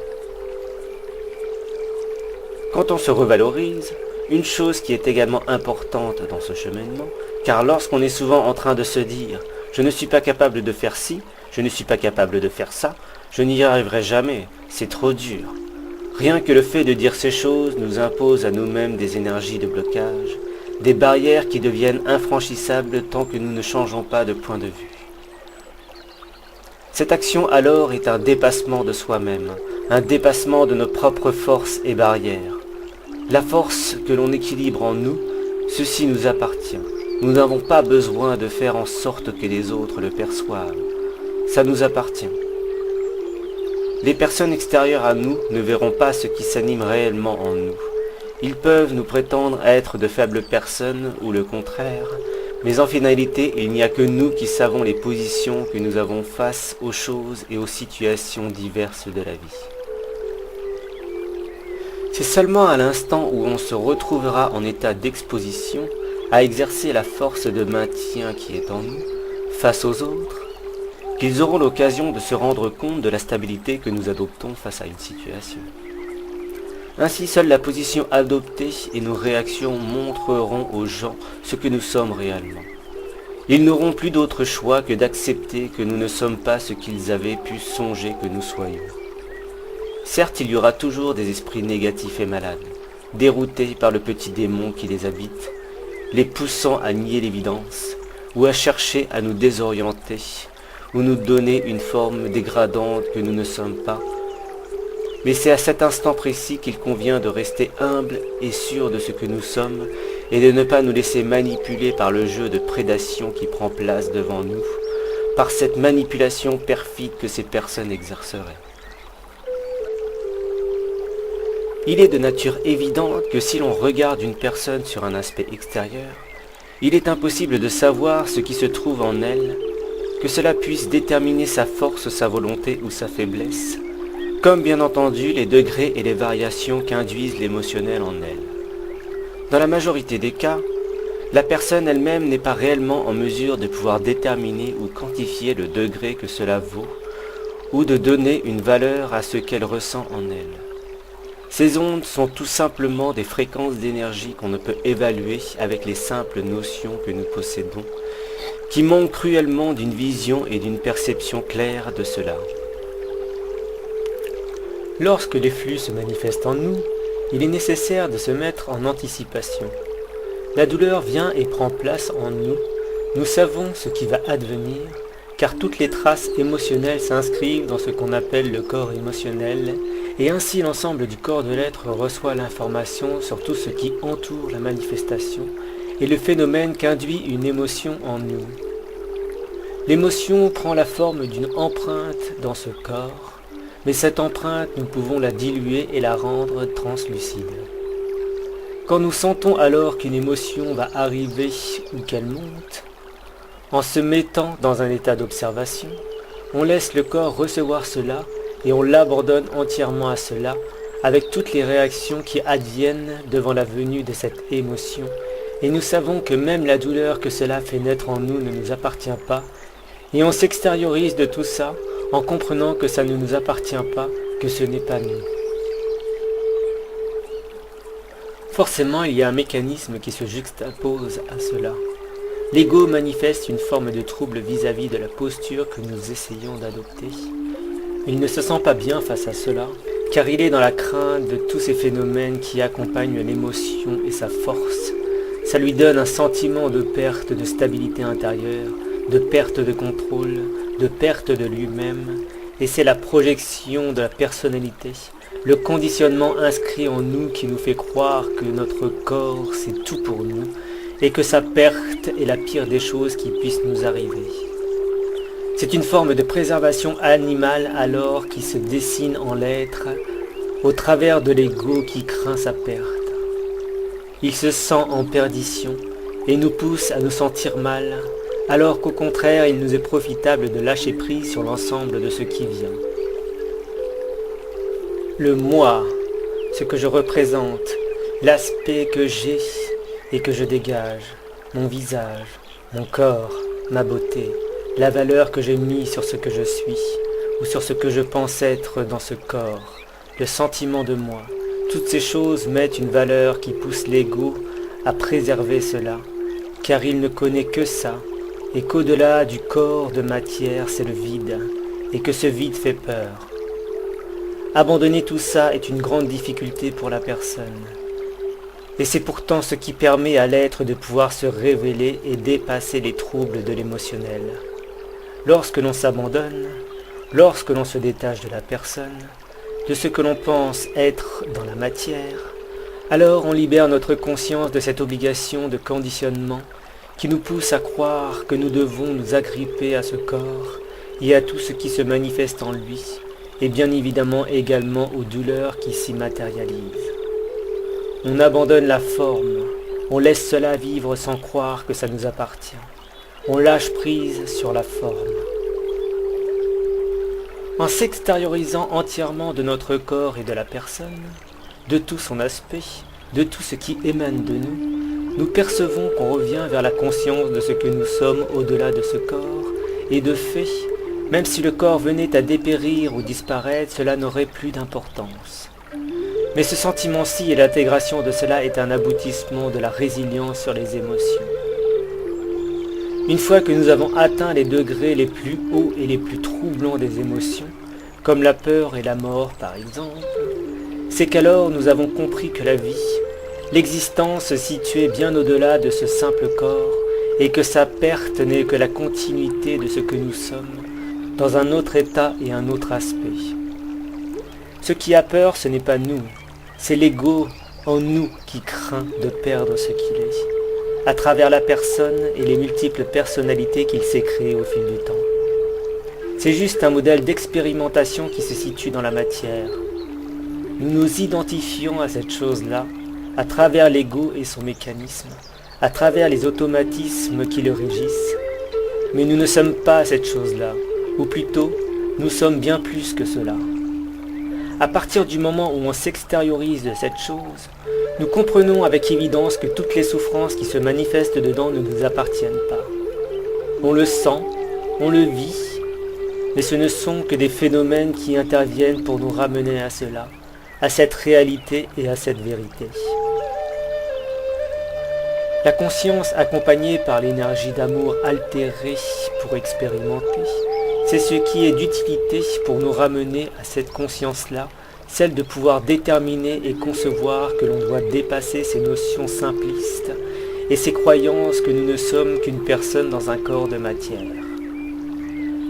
Speaker 1: Quand on se revalorise, une chose qui est également importante dans ce cheminement, car lorsqu'on est souvent en train de se dire « je ne suis pas capable de faire ci, je ne suis pas capable de faire ça, je n'y arriverai jamais, c'est trop dur », rien que le fait de dire ces choses nous impose à nous-mêmes des énergies de blocage, des barrières qui deviennent infranchissables tant que nous ne changeons pas de point de vue. Cette action alors est un dépassement de soi-même, un dépassement de nos propres forces et barrières. La force que l'on équilibre en nous, ceci nous appartient. Nous n'avons pas besoin de faire en sorte que les autres le perçoivent. Ça nous appartient. Les personnes extérieures à nous ne verront pas ce qui s'anime réellement en nous. Ils peuvent nous prétendre être de faibles personnes ou le contraire, mais en finalité, il n'y a que nous qui savons les positions que nous avons face aux choses et aux situations diverses de la vie. C'est seulement à l'instant où on se retrouvera en état d'exposition à exercer la force de maintien qui est en nous, face aux autres, qu'ils auront l'occasion de se rendre compte de la stabilité que nous adoptons face à une situation. Ainsi, seule la position adoptée et nos réactions montreront aux gens ce que nous sommes réellement. Ils n'auront plus d'autre choix que d'accepter que nous ne sommes pas ce qu'ils avaient pu songer que nous soyons. Certes, il y aura toujours des esprits négatifs et malades, déroutés par le petit démon qui les habite, les poussant à nier l'évidence, ou à chercher à nous désorienter, ou nous donner une forme dégradante que nous ne sommes pas. Mais c'est à cet instant précis qu'il convient de rester humble et sûr de ce que nous sommes, et de ne pas nous laisser manipuler par le jeu de prédation qui prend place devant nous, par cette manipulation perfide que ces personnes exerceraient. Il est de nature évidente que si l'on regarde une personne sur un aspect extérieur, il est impossible de savoir ce qui se trouve en elle, que cela puisse déterminer sa force, sa volonté ou sa faiblesse, comme bien entendu les degrés et les variations qu'induisent l'émotionnel en elle. Dans la majorité des cas, la personne elle-même n'est pas réellement en mesure de pouvoir déterminer ou quantifier le degré que cela vaut, ou de donner une valeur à ce qu'elle ressent en elle. Ces ondes sont tout simplement des fréquences d'énergie qu'on ne peut évaluer avec les simples notions que nous possédons, qui manquent cruellement d'une vision et d'une perception claire de cela. Lorsque les flux se manifestent en nous, il est nécessaire de se mettre en anticipation. La douleur vient et prend place en nous. Nous savons ce qui va advenir, car toutes les traces émotionnelles s'inscrivent dans ce qu'on appelle le corps émotionnel, et ainsi l'ensemble du corps de l'être reçoit l'information sur tout ce qui entoure la manifestation et le phénomène qu'induit une émotion en nous. L'émotion prend la forme d'une empreinte dans ce corps, mais cette empreinte, nous pouvons la diluer et la rendre translucide. Quand nous sentons alors qu'une émotion va arriver ou qu'elle monte, en se mettant dans un état d'observation, on laisse le corps recevoir cela et on l'abandonne entièrement à cela, avec toutes les réactions qui adviennent devant la venue de cette émotion. Et nous savons que même la douleur que cela fait naître en nous ne nous appartient pas, et on s'extériorise de tout ça en comprenant que ça ne nous appartient pas, que ce n'est pas nous. Forcément, il y a un mécanisme qui se juxtapose à cela. L'ego manifeste une forme de trouble vis-à-vis de la posture que nous essayons d'adopter. Il ne se sent pas bien face à cela, car il est dans la crainte de tous ces phénomènes qui accompagnent l'émotion et sa force. Ça lui donne un sentiment de perte de stabilité intérieure, de perte de contrôle, de perte de lui-même, et c'est la projection de la personnalité, le conditionnement inscrit en nous qui nous fait croire que notre corps c'est tout pour nous, et que sa perte est la pire des choses qui puissent nous arriver. C'est une forme de préservation animale alors qui se dessine en l'être au travers de l'ego qui craint sa perte. Il se sent en perdition et nous pousse à nous sentir mal, alors qu'au contraire il nous est profitable de lâcher prise sur l'ensemble de ce qui vient. Le moi, ce que je représente, l'aspect que j'ai et que je dégage, mon visage, mon corps, ma beauté, la valeur que j'ai mise sur ce que je suis ou sur ce que je pense être dans ce corps, le sentiment de moi, toutes ces choses mettent une valeur qui pousse l'ego à préserver cela, car il ne connaît que ça, et qu'au-delà du corps de matière c'est le vide, et que ce vide fait peur. Abandonner tout ça est une grande difficulté pour la personne. Et c'est pourtant ce qui permet à l'être de pouvoir se révéler et dépasser les troubles de l'émotionnel. Lorsque l'on s'abandonne, lorsque l'on se détache de la personne, de ce que l'on pense être dans la matière, alors on libère notre conscience de cette obligation de conditionnement qui nous pousse à croire que nous devons nous agripper à ce corps et à tout ce qui se manifeste en lui, et bien évidemment également aux douleurs qui s'y matérialisent. On abandonne la forme, on laisse cela vivre sans croire que ça nous appartient. On lâche prise sur la forme. En s'extériorisant entièrement de notre corps et de la personne, de tout son aspect, de tout ce qui émane de nous, nous percevons qu'on revient vers la conscience de ce que nous sommes au-delà de ce corps, et de fait, même si le corps venait à dépérir ou disparaître, cela n'aurait plus d'importance. Mais ce sentiment-ci et l'intégration de cela est un aboutissement de la résilience sur les émotions. Une fois que nous avons atteint les degrés les plus hauts et les plus troublants des émotions, comme la peur et la mort par exemple, c'est qu'alors nous avons compris que la vie, l'existence se situait bien au-delà de ce simple corps et que sa perte n'est que la continuité de ce que nous sommes, dans un autre état et un autre aspect. Ce qui a peur, ce n'est pas nous, c'est l'ego en nous qui craint de perdre ce qu'il est, à travers la personne et les multiples personnalités qu'il s'est créées au fil du temps. C'est juste un modèle d'expérimentation qui se situe dans la matière. Nous nous identifions à cette chose-là, à travers l'ego et son mécanisme, à travers les automatismes qui le régissent, mais nous ne sommes pas cette chose-là, ou plutôt, nous sommes bien plus que cela. À partir du moment où on s'extériorise de cette chose, nous comprenons avec évidence que toutes les souffrances qui se manifestent dedans ne nous appartiennent pas. On le sent, on le vit, mais ce ne sont que des phénomènes qui interviennent pour nous ramener à cela, à cette réalité et à cette vérité. La conscience accompagnée par l'énergie d'amour altérée pour expérimenter, c'est ce qui est d'utilité pour nous ramener à cette conscience-là, celle de pouvoir déterminer et concevoir que l'on doit dépasser ces notions simplistes et ces croyances que nous ne sommes qu'une personne dans un corps de matière.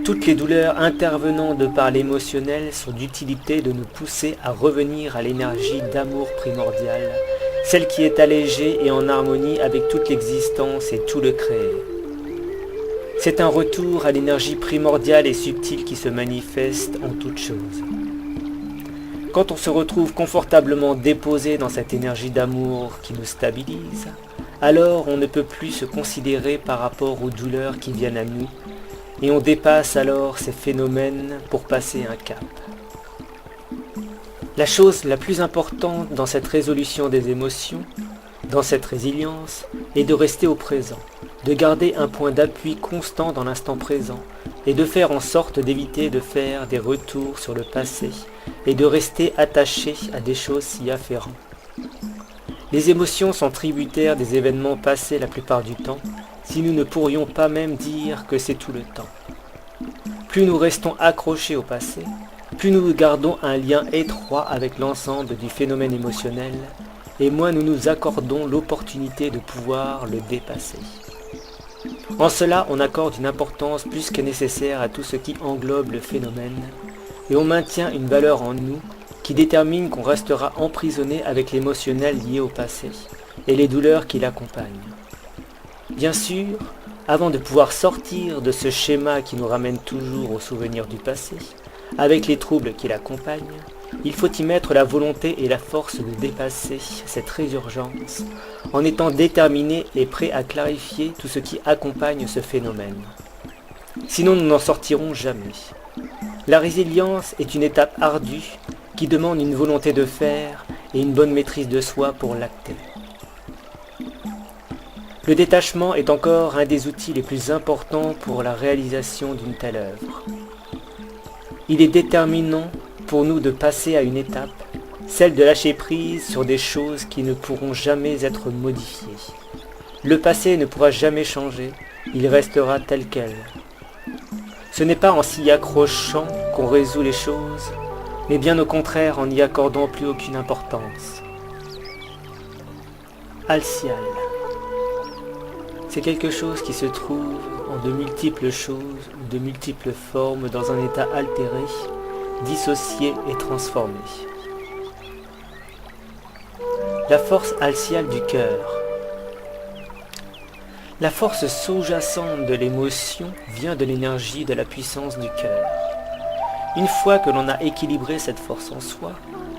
Speaker 1: Toutes les douleurs intervenant de par l'émotionnel sont d'utilité de nous pousser à revenir à l'énergie d'amour primordial, celle qui est allégée et en harmonie avec toute l'existence et tout le créé. C'est un retour à l'énergie primordiale et subtile qui se manifeste en toute chose. Quand on se retrouve confortablement déposé dans cette énergie d'amour qui nous stabilise, alors on ne peut plus se considérer par rapport aux douleurs qui viennent à nous, et on dépasse alors ces phénomènes pour passer un cap. La chose la plus importante dans cette résolution des émotions, dans cette résilience, est de rester au présent, de garder un point d'appui constant dans l'instant présent, et de faire en sorte d'éviter de faire des retours sur le passé, et de rester attaché à des choses s'y afférentes. Les émotions sont tributaires des événements passés la plupart du temps, si nous ne pourrions pas même dire que c'est tout le temps. Plus nous restons accrochés au passé, plus nous gardons un lien étroit avec l'ensemble du phénomène émotionnel, et moins nous nous accordons l'opportunité de pouvoir le dépasser. En cela, on accorde une importance plus que nécessaire à tout ce qui englobe le phénomène, et on maintient une valeur en nous qui détermine qu'on restera emprisonné avec l'émotionnel lié au passé, et les douleurs qui l'accompagnent. Bien sûr, avant de pouvoir sortir de ce schéma qui nous ramène toujours aux souvenirs du passé, avec les troubles qui l'accompagnent, il faut y mettre la volonté et la force de dépasser cette résurgence en étant déterminé et prêt à clarifier tout ce qui accompagne ce phénomène. Sinon nous n'en sortirons jamais. La résilience est une étape ardue qui demande une volonté de faire et une bonne maîtrise de soi pour l'acter. Le détachement est encore un des outils les plus importants pour la réalisation d'une telle œuvre. Il est déterminant pour nous de passer à une étape, celle de lâcher prise sur des choses qui ne pourront jamais être modifiées. Le passé ne pourra jamais changer, il restera tel quel. Ce n'est pas en s'y accrochant qu'on résout les choses, mais bien au contraire en n'y accordant plus aucune importance. Alcial. C'est quelque chose qui se trouve en de multiples choses ou de multiples formes dans un état altéré, dissocié et transformé. La force alciale du cœur. La force sous-jacente de l'émotion vient de l'énergie de la puissance du cœur. Une fois que l'on a équilibré cette force en soi,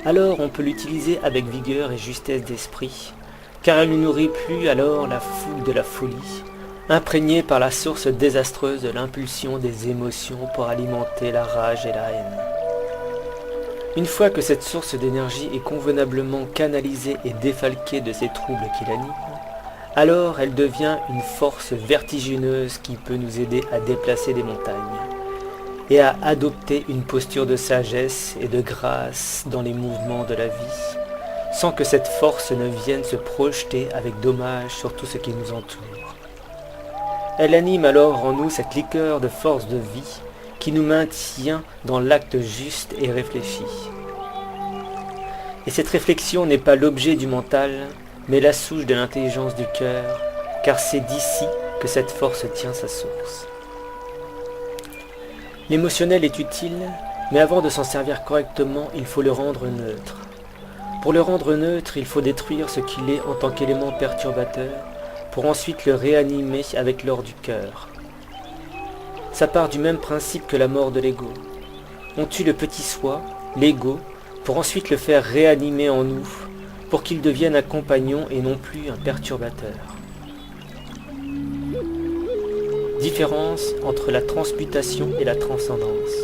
Speaker 1: alors on peut l'utiliser avec vigueur et justesse d'esprit, car elle ne nourrit plus alors la fougue de la folie, imprégnée par la source désastreuse de l'impulsion des émotions pour alimenter la rage et la haine. Une fois que cette source d'énergie est convenablement canalisée et défalquée de ces troubles qui l'animent, alors elle devient une force vertigineuse qui peut nous aider à déplacer des montagnes et à adopter une posture de sagesse et de grâce dans les mouvements de la vie, sans que cette force ne vienne se projeter avec dommage sur tout ce qui nous entoure. Elle anime alors en nous cette liqueur de force de vie qui nous maintient dans l'acte juste et réfléchi. Et cette réflexion n'est pas l'objet du mental, mais la souche de l'intelligence du cœur, car c'est d'ici que cette force tient sa source. L'émotionnel est utile, mais avant de s'en servir correctement, il faut le rendre neutre. Pour le rendre neutre, il faut détruire ce qu'il est en tant qu'élément perturbateur, pour ensuite le réanimer avec l'or du cœur. Ça part du même principe que la mort de l'ego. On tue le petit soi, l'ego, pour ensuite le faire réanimer en nous, pour qu'il devienne un compagnon et non plus un perturbateur. Différence entre la transmutation et la transcendance.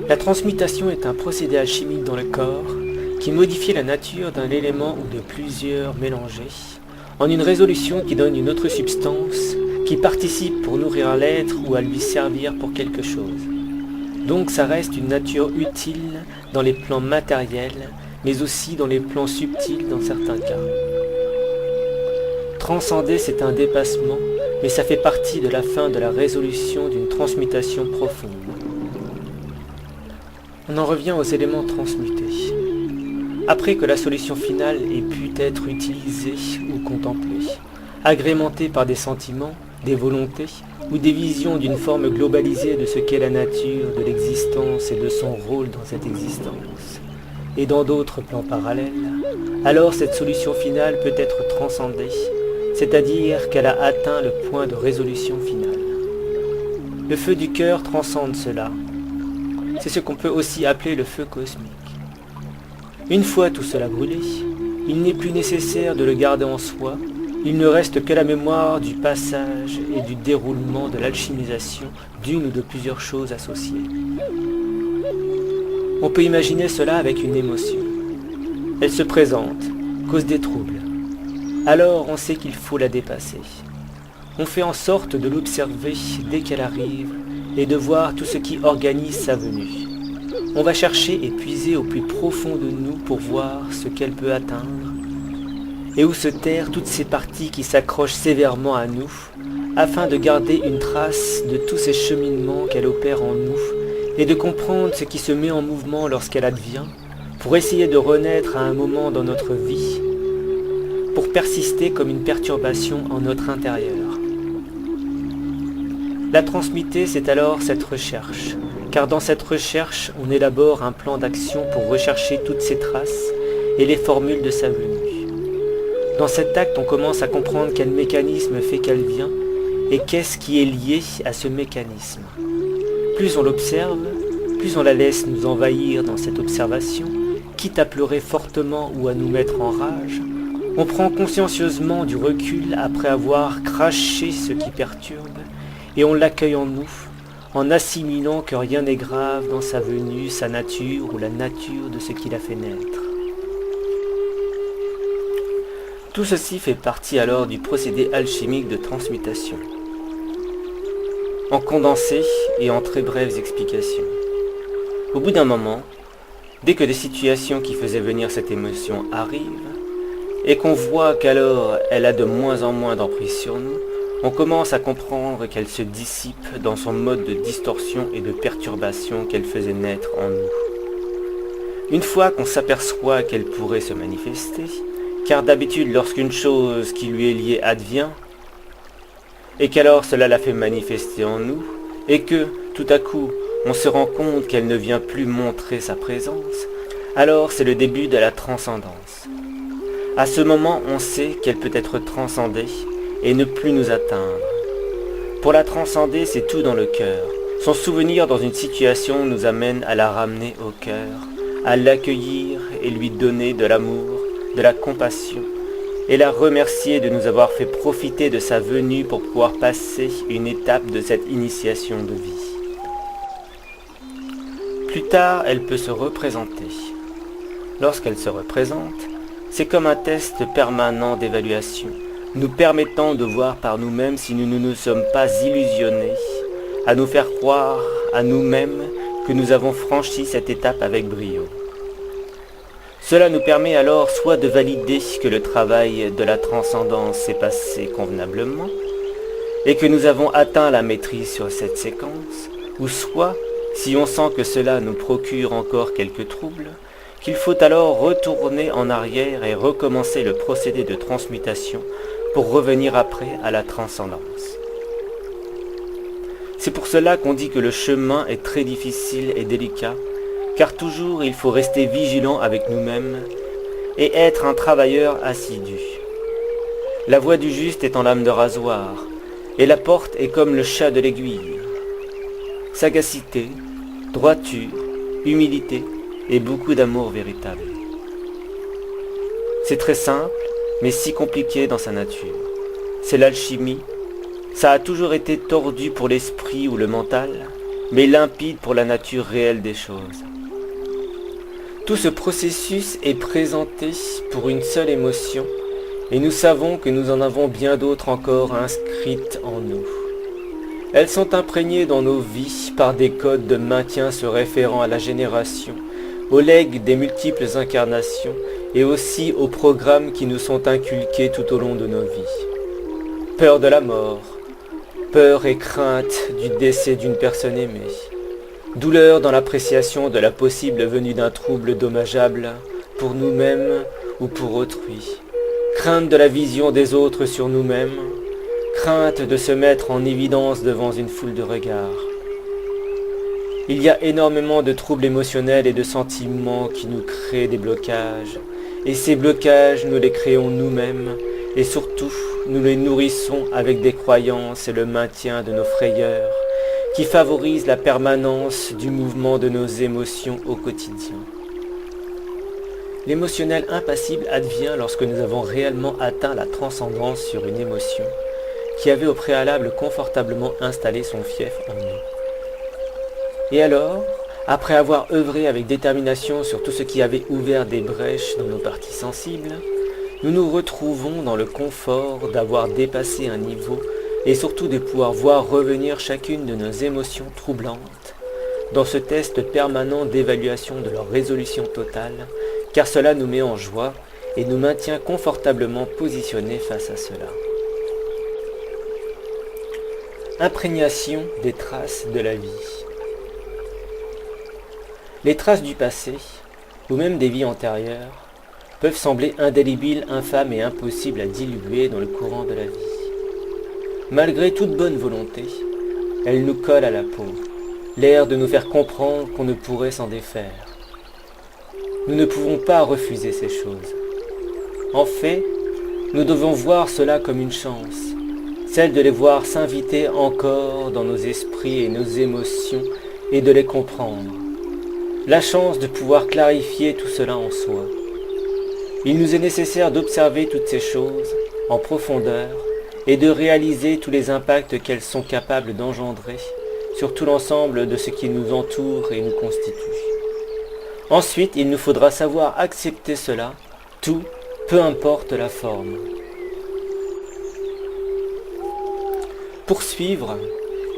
Speaker 1: La transmutation est un procédé alchimique dans le corps qui modifie la nature d'un élément ou de plusieurs mélangés en une résolution qui donne une autre substance qui participe pour nourrir l'être ou à lui servir pour quelque chose. Donc ça reste une nature utile dans les plans matériels, mais aussi dans les plans subtils dans certains cas. Transcender, c'est un dépassement, mais ça fait partie de la fin de la résolution d'une transmutation profonde. On en revient aux éléments transmutés. Après que la solution finale ait pu être utilisée ou contemplée, agrémentée par des sentiments, des volontés ou des visions d'une forme globalisée de ce qu'est la nature de l'existence et de son rôle dans cette existence, et dans d'autres plans parallèles, alors cette solution finale peut être transcendée, c'est-à-dire qu'elle a atteint le point de résolution finale. Le feu du cœur transcende cela. C'est ce qu'on peut aussi appeler le feu cosmique. Une fois tout cela brûlé, il n'est plus nécessaire de le garder en soi, il ne reste que la mémoire du passage et du déroulement de l'alchimisation d'une ou de plusieurs choses associées. On peut imaginer cela avec une émotion. Elle se présente, cause des troubles. Alors on sait qu'il faut la dépasser. On fait en sorte de l'observer dès qu'elle arrive et de voir tout ce qui organise sa venue. On va chercher et puiser au plus profond de nous pour voir ce qu'elle peut atteindre et où se terrent toutes ces parties qui s'accrochent sévèrement à nous afin de garder une trace de tous ces cheminements qu'elle opère en nous et de comprendre ce qui se met en mouvement lorsqu'elle advient pour essayer de renaître à un moment dans notre vie, pour persister comme une perturbation en notre intérieur. La transmuter, c'est alors cette recherche, car dans cette recherche, on élabore un plan d'action pour rechercher toutes ces traces et les formules de sa venue. Dans cet acte, on commence à comprendre quel mécanisme fait qu'elle vient et qu'est-ce qui est lié à ce mécanisme. Plus on l'observe, plus on la laisse nous envahir dans cette observation, quitte à pleurer fortement ou à nous mettre en rage, on prend consciencieusement du recul après avoir craché ce qui perturbe et on l'accueille en nous, en assimilant que rien n'est grave dans sa venue, sa nature ou la nature de ce qui l'a fait naître. Tout ceci fait partie alors du procédé alchimique de transmutation. En condensé et en très brèves explications. Au bout d'un moment, dès que des situations qui faisaient venir cette émotion arrivent, et qu'on voit qu'alors elle a de moins en moins d'emprise sur nous, on commence à comprendre qu'elle se dissipe dans son mode de distorsion et de perturbation qu'elle faisait naître en nous. Une fois qu'on s'aperçoit qu'elle pourrait se manifester, car d'habitude lorsqu'une chose qui lui est liée advient, et qu'alors cela la fait manifester en nous, et que, tout à coup, on se rend compte qu'elle ne vient plus montrer sa présence, alors c'est le début de la transcendance. À ce moment, on sait qu'elle peut être transcendée et ne plus nous atteindre. Pour la transcender, c'est tout dans le cœur. Son souvenir dans une situation nous amène à la ramener au cœur, à l'accueillir et lui donner de l'amour, de la compassion, et la remercier de nous avoir fait profiter de sa venue pour pouvoir passer une étape de cette initiation de vie. Plus tard, elle peut se représenter. Lorsqu'elle se représente, c'est comme un test permanent d'évaluation, nous permettant de voir par nous-mêmes si nous ne nous sommes pas illusionnés, à nous faire croire à nous-mêmes que nous avons franchi cette étape avec brio. Cela nous permet alors soit de valider que le travail de la transcendance s'est passé convenablement et que nous avons atteint la maîtrise sur cette séquence, ou soit, si on sent que cela nous procure encore quelques troubles, qu'il faut alors retourner en arrière et recommencer le procédé de transmutation pour revenir après à la transcendance. C'est pour cela qu'on dit que le chemin est très difficile et délicat, car toujours il faut rester vigilant avec nous-mêmes et être un travailleur assidu. La voie du juste est en lame de rasoir, et la porte est comme le chat de l'aiguille. Sagacité, droiture, humilité et beaucoup d'amour véritable. C'est très simple, mais si compliqué dans sa nature. C'est l'alchimie. Ça a toujours été tordu pour l'esprit ou le mental, mais limpide pour la nature réelle des choses. Tout ce processus est présenté pour une seule émotion, et nous savons que nous en avons bien d'autres encore inscrites en nous. Elles sont imprégnées dans nos vies par des codes de maintien se référant à la génération, aux legs des multiples incarnations et aussi aux programmes qui nous sont inculqués tout au long de nos vies. Peur de la mort, peur et crainte du décès d'une personne aimée, douleur dans l'appréciation de la possible venue d'un trouble dommageable pour nous-mêmes ou pour autrui, crainte de la vision des autres sur nous-mêmes, crainte de se mettre en évidence devant une foule de regards. Il y a énormément de troubles émotionnels et de sentiments qui nous créent des blocages, et ces blocages nous les créons nous-mêmes, et surtout nous les nourrissons avec des croyances et le maintien de nos frayeurs, qui favorisent la permanence du mouvement de nos émotions au quotidien. L'émotionnel impassible advient lorsque nous avons réellement atteint la transcendance sur une émotion qui avait au préalable confortablement installé son fief en nous. Et alors, après avoir œuvré avec détermination sur tout ce qui avait ouvert des brèches dans nos parties sensibles, nous nous retrouvons dans le confort d'avoir dépassé un niveau et surtout de pouvoir voir revenir chacune de nos émotions troublantes dans ce test permanent d'évaluation de leur résolution totale, car cela nous met en joie et nous maintient confortablement positionnés face à cela. Imprégnation des traces de la vie. Les traces du passé, ou même des vies antérieures, peuvent sembler indélébiles, infâmes et impossibles à diluer dans le courant de la vie. Malgré toute bonne volonté, elles nous collent à la peau, l'air de nous faire comprendre qu'on ne pourrait s'en défaire. Nous ne pouvons pas refuser ces choses. En fait, Nous devons voir cela comme une chance, celle de les voir s'inviter encore dans nos esprits et nos émotions et de les comprendre. La chance de pouvoir clarifier tout cela en soi. Il nous est nécessaire d'observer toutes ces choses en profondeur et de réaliser tous les impacts qu'elles sont capables d'engendrer sur tout l'ensemble de ce qui nous entoure et nous constitue. Ensuite, il nous faudra savoir accepter cela, tout, peu importe la forme. Pour suivre,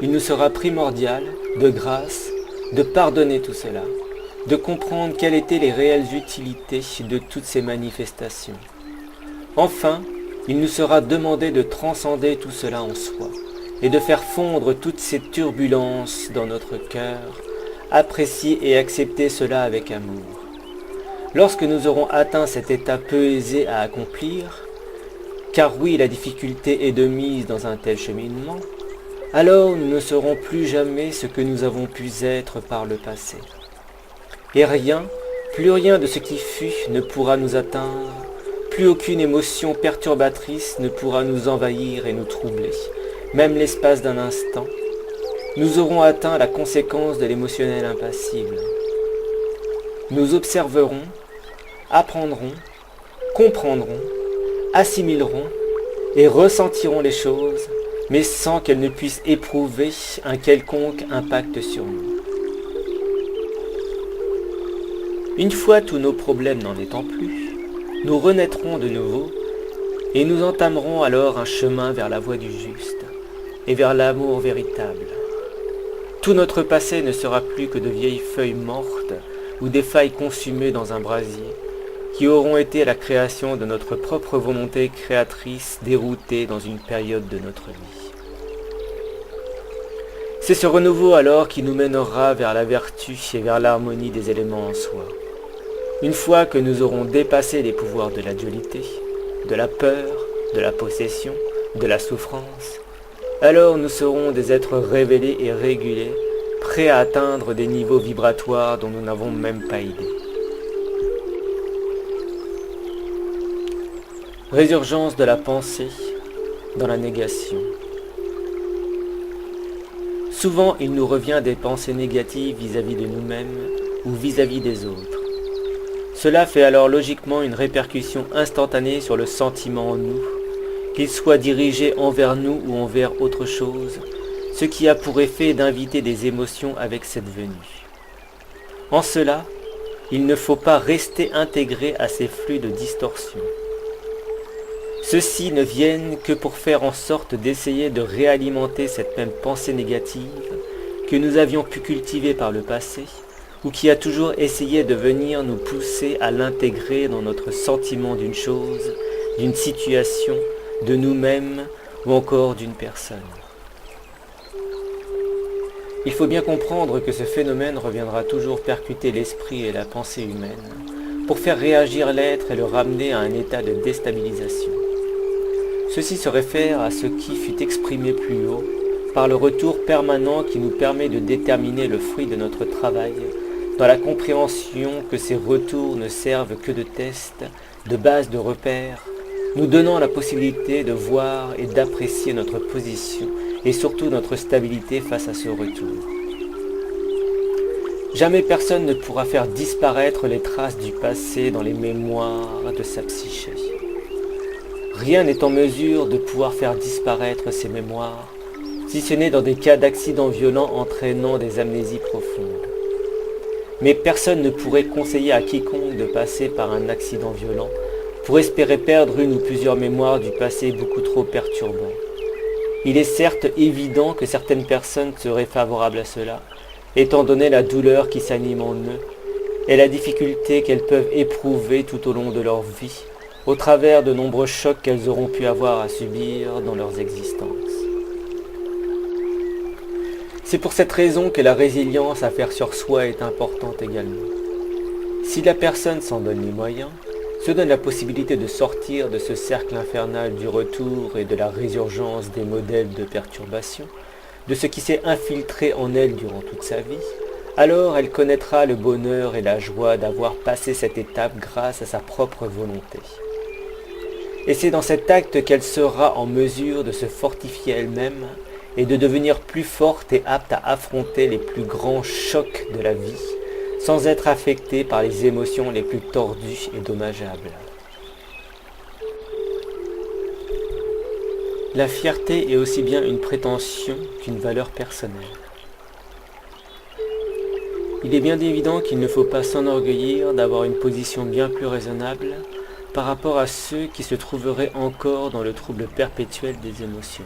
Speaker 1: il nous sera primordial, de grâce, de pardonner tout cela, de comprendre quelles étaient les réelles utilités de toutes ces manifestations. Enfin, il nous sera demandé de transcender tout cela en soi et de faire fondre toutes ces turbulences dans notre cœur, apprécier et accepter cela avec amour. Lorsque nous aurons atteint cet état peu aisé à accomplir, car oui, la difficulté est de mise dans un tel cheminement, alors nous ne serons plus jamais ce que nous avons pu être par le passé. Et rien, plus rien de ce qui fut ne pourra nous atteindre, plus aucune émotion perturbatrice ne pourra nous envahir et nous troubler, même l'espace d'un instant. Nous aurons atteint la conséquence de l'émotionnel impassible. Nous observerons, apprendrons, comprendrons, assimilerons et ressentirons les choses, mais sans qu'elles ne puissent éprouver un quelconque impact sur nous. Une fois tous nos problèmes n'en étant plus, nous renaîtrons de nouveau et nous entamerons alors un chemin vers la voie du juste et vers l'amour véritable. Tout notre passé ne sera plus que de vieilles feuilles mortes ou des failles consumées dans un brasier, qui auront été la création de notre propre volonté créatrice déroutée dans une période de notre vie. C'est ce renouveau alors qui nous mènera vers la vertu et vers l'harmonie des éléments en soi. Une fois que nous aurons dépassé les pouvoirs de la dualité, de la peur, de la possession, de la souffrance, alors nous serons des êtres révélés et régulés, prêts à atteindre des niveaux vibratoires dont nous n'avons même pas idée. Résurgence de la pensée dans la négation. Souvent, il nous revient des pensées négatives vis-à-vis de nous-mêmes ou vis-à-vis des autres. Cela fait alors logiquement une répercussion instantanée sur le sentiment en nous, qu'il soit dirigé envers nous ou envers autre chose, ce qui a pour effet d'inviter des émotions avec cette venue. En cela, il ne faut pas rester intégré à ces flux de distorsion. Ceux-ci ne viennent que pour faire en sorte d'essayer de réalimenter cette même pensée négative que nous avions pu cultiver par le passé, ou qui a toujours essayé de venir nous pousser à l'intégrer dans notre sentiment d'une chose, d'une situation, de nous-mêmes ou encore d'une personne. Il faut bien comprendre que ce phénomène reviendra toujours percuter l'esprit et la pensée humaine pour faire réagir l'être et le ramener à un état de déstabilisation. Ceci se réfère à ce qui fut exprimé plus haut par le retour permanent qui nous permet de déterminer le fruit de notre travail dans la compréhension que ces retours ne servent que de tests, de base de repères, nous donnant la possibilité de voir et d'apprécier notre position et surtout notre stabilité face à ce retour. Jamais personne ne pourra faire disparaître les traces du passé dans les mémoires de sa psyché. Rien n'est en mesure de pouvoir faire disparaître ces mémoires, si ce n'est dans des cas d'accidents violents entraînant des amnésies profondes. Mais personne ne pourrait conseiller à quiconque de passer par un accident violent pour espérer perdre une ou plusieurs mémoires du passé beaucoup trop perturbants. Il est certes évident que certaines personnes seraient favorables à cela, étant donné la douleur qui s'anime en eux et la difficulté qu'elles peuvent éprouver tout au long de leur vie, au travers de nombreux chocs qu'elles auront pu avoir à subir dans leurs existences. C'est pour cette raison que la résilience à faire sur soi est importante également. Si la personne s'en donne les moyens, se donne la possibilité de sortir de ce cercle infernal du retour et de la résurgence des modèles de perturbation, de ce qui s'est infiltré en elle durant toute sa vie, alors elle connaîtra le bonheur et la joie d'avoir passé cette étape grâce à sa propre volonté. Et c'est dans cet acte qu'elle sera en mesure de se fortifier elle-même et de devenir plus forte et apte à affronter les plus grands chocs de la vie, sans être affectée par les émotions les plus tordues et dommageables. La fierté est aussi bien une prétention qu'une valeur personnelle. Il est bien évident qu'il ne faut pas s'enorgueillir d'avoir une position bien plus raisonnable par rapport à ceux qui se trouveraient encore dans le trouble perpétuel des émotions.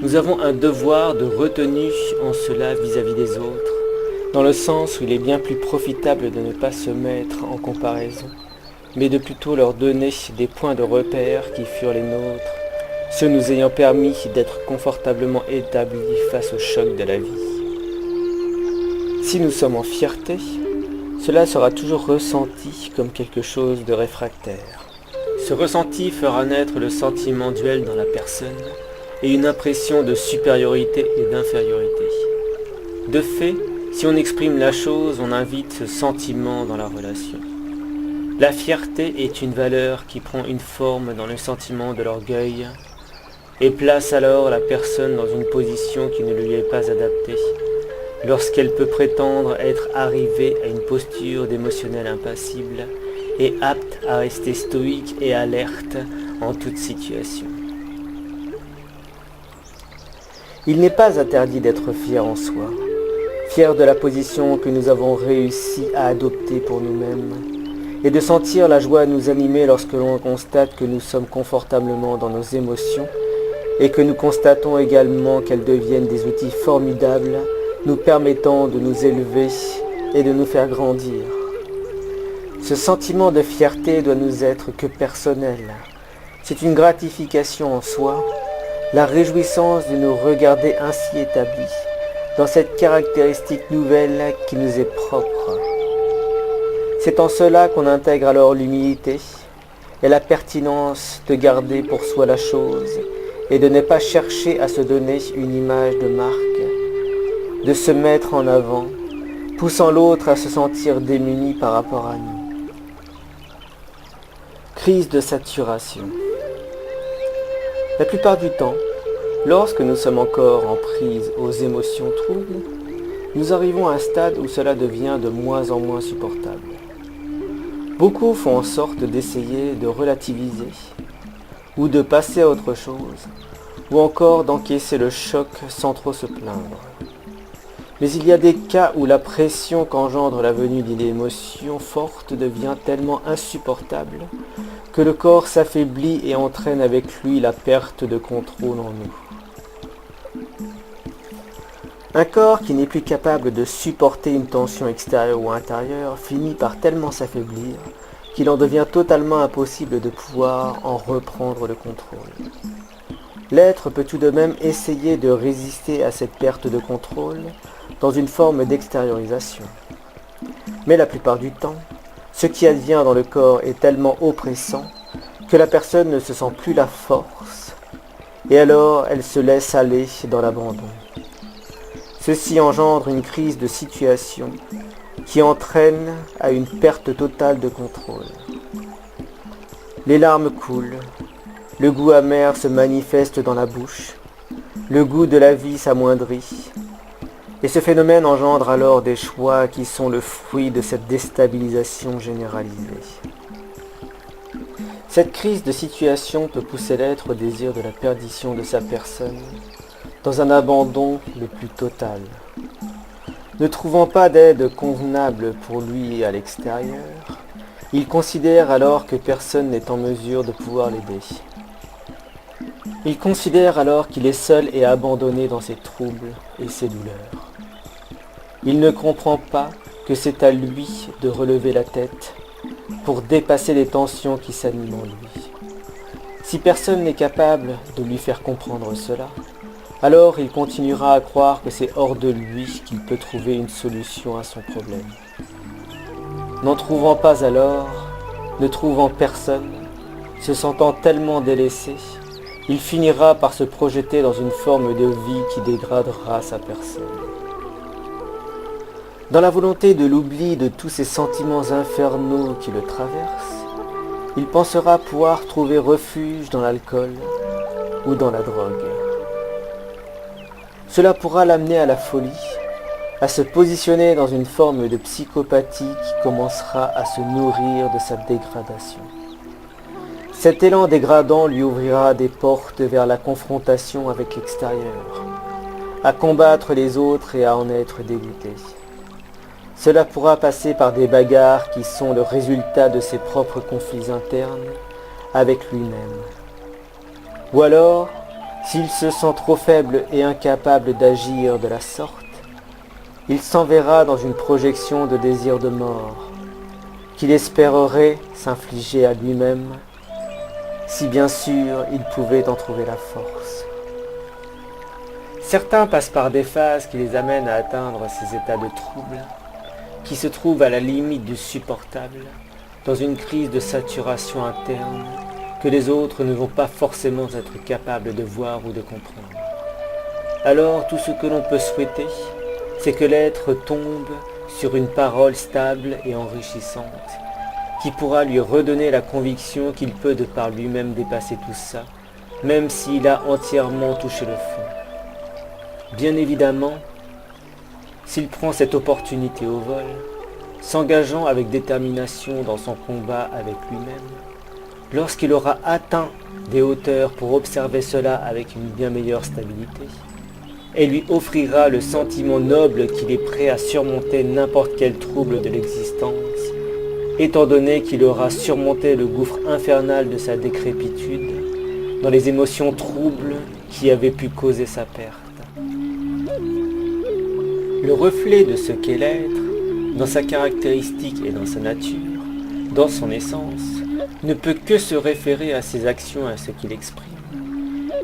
Speaker 1: Nous avons un devoir de retenue en cela vis-à-vis des autres, dans le sens où il est bien plus profitable de ne pas se mettre en comparaison, mais de plutôt leur donner des points de repère qui furent les nôtres, ceux nous ayant permis d'être confortablement établis face au choc de la vie. Si nous sommes en fierté, cela sera toujours ressenti comme quelque chose de réfractaire. Ce ressenti fera naître le sentiment duel dans la personne et une impression de supériorité et d'infériorité. De fait, si on exprime la chose, on invite ce sentiment dans la relation. La fierté est une valeur qui prend une forme dans le sentiment de l'orgueil et place alors la personne dans une position qui ne lui est pas adaptée, lorsqu'elle peut prétendre être arrivée à une posture d'émotionnel impassible et apte à rester stoïque et alerte en toute situation. Il n'est pas interdit d'être fier en soi, fier de la position que nous avons réussi à adopter pour nous-mêmes, et de sentir la joie nous animer lorsque l'on constate que nous sommes confortablement dans nos émotions, et que nous constatons également qu'elles deviennent des outils formidables nous permettant de nous élever et de nous faire grandir. Ce sentiment de fierté doit nous être que personnel. C'est une gratification en soi, la réjouissance de nous regarder ainsi établis, dans cette caractéristique nouvelle qui nous est propre. C'est en cela qu'on intègre alors l'humilité et la pertinence de garder pour soi la chose et de ne pas chercher à se donner une image de marque, de se mettre en avant, poussant l'autre à se sentir démuni par rapport à nous. Crise de saturation. La plupart du temps, lorsque nous sommes encore en prise aux émotions troubles, nous arrivons à un stade où cela devient de moins en moins supportable. Beaucoup font en sorte d'essayer de relativiser, ou de passer à autre chose, ou encore d'encaisser le choc sans trop se plaindre. Mais il y a des cas où la pression qu'engendre la venue d'une émotion forte devient tellement insupportable que le corps s'affaiblit et entraîne avec lui la perte de contrôle en nous. Un corps qui n'est plus capable de supporter une tension extérieure ou intérieure finit par tellement s'affaiblir qu'il en devient totalement impossible de pouvoir en reprendre le contrôle. L'être peut tout de même essayer de résister à cette perte de contrôle dans une forme d'extériorisation. Mais la plupart du temps, ce qui advient dans le corps est tellement oppressant que la personne ne se sent plus la force et alors elle se laisse aller dans l'abandon. Ceci engendre une crise de situation qui entraîne à une perte totale de contrôle. Les larmes coulent, le goût amer se manifeste dans la bouche, le goût de la vie s'amoindrit, et ce phénomène engendre alors des choix qui sont le fruit de cette déstabilisation généralisée. Cette crise de situation peut pousser l'être au désir de la perdition de sa personne, dans un abandon le plus total. Ne trouvant pas d'aide convenable pour lui à l'extérieur, il considère alors que personne n'est en mesure de pouvoir l'aider. Il considère alors qu'il est seul et abandonné dans ses troubles et ses douleurs. Il ne comprend pas que c'est à lui de relever la tête pour dépasser les tensions qui s'animent en lui. Si personne n'est capable de lui faire comprendre cela, alors il continuera à croire que c'est hors de lui qu'il peut trouver une solution à son problème. N'en trouvant pas alors, ne trouvant personne, se sentant tellement délaissé, il finira par se projeter dans une forme de vie qui dégradera sa personne. Dans la volonté de l'oubli de tous ces sentiments infernaux qui le traversent, il pensera pouvoir trouver refuge dans l'alcool ou dans la drogue. Cela pourra l'amener à la folie, à se positionner dans une forme de psychopathie qui commencera à se nourrir de sa dégradation. Cet élan dégradant lui ouvrira des portes vers la confrontation avec l'extérieur, à combattre les autres et à en être dégoûté. Cela pourra passer par des bagarres qui sont le résultat de ses propres conflits internes avec lui-même. Ou alors, s'il se sent trop faible et incapable d'agir de la sorte, il s'enverra dans une projection de désir de mort, qu'il espérerait s'infliger à lui-même, si bien sûr il pouvait en trouver la force. Certains passent par des phases qui les amènent à atteindre ces états de trouble, qui se trouvent à la limite du supportable, dans une crise de saturation interne que les autres ne vont pas forcément être capables de voir ou de comprendre. Alors tout ce que l'on peut souhaiter, c'est que l'être tombe sur une parole stable et enrichissante, qui pourra lui redonner la conviction qu'il peut de par lui-même dépasser tout ça, même s'il a entièrement touché le fond. Bien évidemment, s'il prend cette opportunité au vol, s'engageant avec détermination dans son combat avec lui-même, lorsqu'il aura atteint des hauteurs pour observer cela avec une bien meilleure stabilité, et lui offrira le sentiment noble qu'il est prêt à surmonter n'importe quel trouble de l'existence, étant donné qu'il aura surmonté le gouffre infernal de sa décrépitude dans les émotions troubles qui avaient pu causer sa perte. Le reflet de ce qu'est l'être, dans sa caractéristique et dans sa nature, dans son essence, ne peut que se référer à ses actions et à ce qu'il exprime.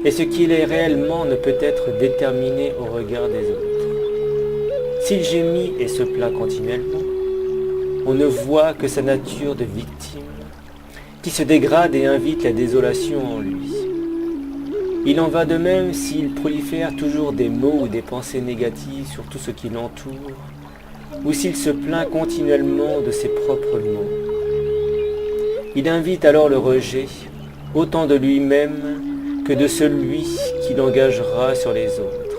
Speaker 1: Et ce qu'il est réellement ne peut être déterminé au regard des autres. S'il gémit et se plaint continuellement, on ne voit que sa nature de victime, qui se dégrade et invite la désolation en lui. Il en va de même s'il prolifère toujours des mots ou des pensées négatives sur tout ce qui l'entoure, ou s'il se plaint continuellement de ses propres maux. Il invite alors le rejet, autant de lui-même que de celui qui l'engagera sur les autres.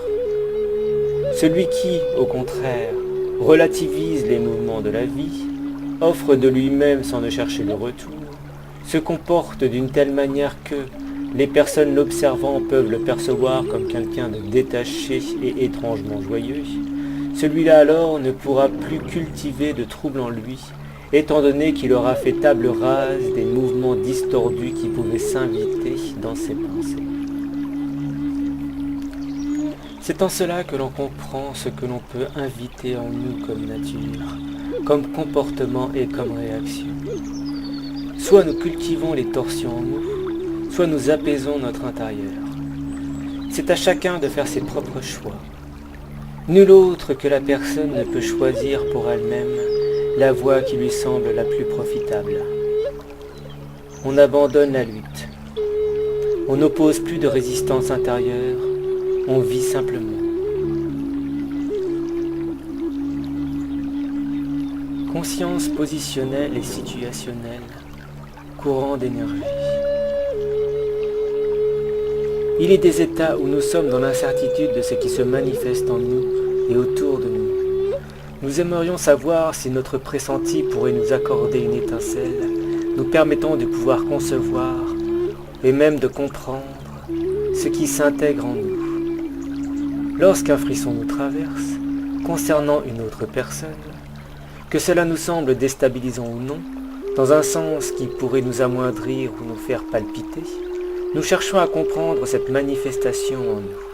Speaker 1: Celui qui, au contraire, relativise les mouvements de la vie, offre de lui-même sans ne chercher le retour, se comporte d'une telle manière que les personnes l'observant peuvent le percevoir comme quelqu'un de détaché et étrangement joyeux, celui-là alors ne pourra plus cultiver de trouble en lui, étant donné qu'il aura fait table rase des mouvements distordus qui pouvaient s'inviter dans ses pensées. C'est en cela que l'on comprend ce que l'on peut inviter en nous comme nature, comme comportement et comme réaction. Soit nous cultivons les torsions en nous, soit nous apaisons notre intérieur. C'est à chacun de faire ses propres choix. Nul autre que la personne ne peut choisir pour elle-même la voie qui lui semble la plus profitable. On abandonne la lutte. On n'oppose plus de résistance intérieure, on vit simplement. Conscience positionnelle et situationnelle, courant d'énergie. Il est des états où nous sommes dans l'incertitude de ce qui se manifeste en nous et autour de nous. Nous aimerions savoir si notre pressenti pourrait nous accorder une étincelle, nous permettant de pouvoir concevoir et même de comprendre ce qui s'intègre en nous. Lorsqu'un frisson nous traverse, concernant une autre personne, que cela nous semble déstabilisant ou non, dans un sens qui pourrait nous amoindrir ou nous faire palpiter, nous cherchons à comprendre cette manifestation en nous.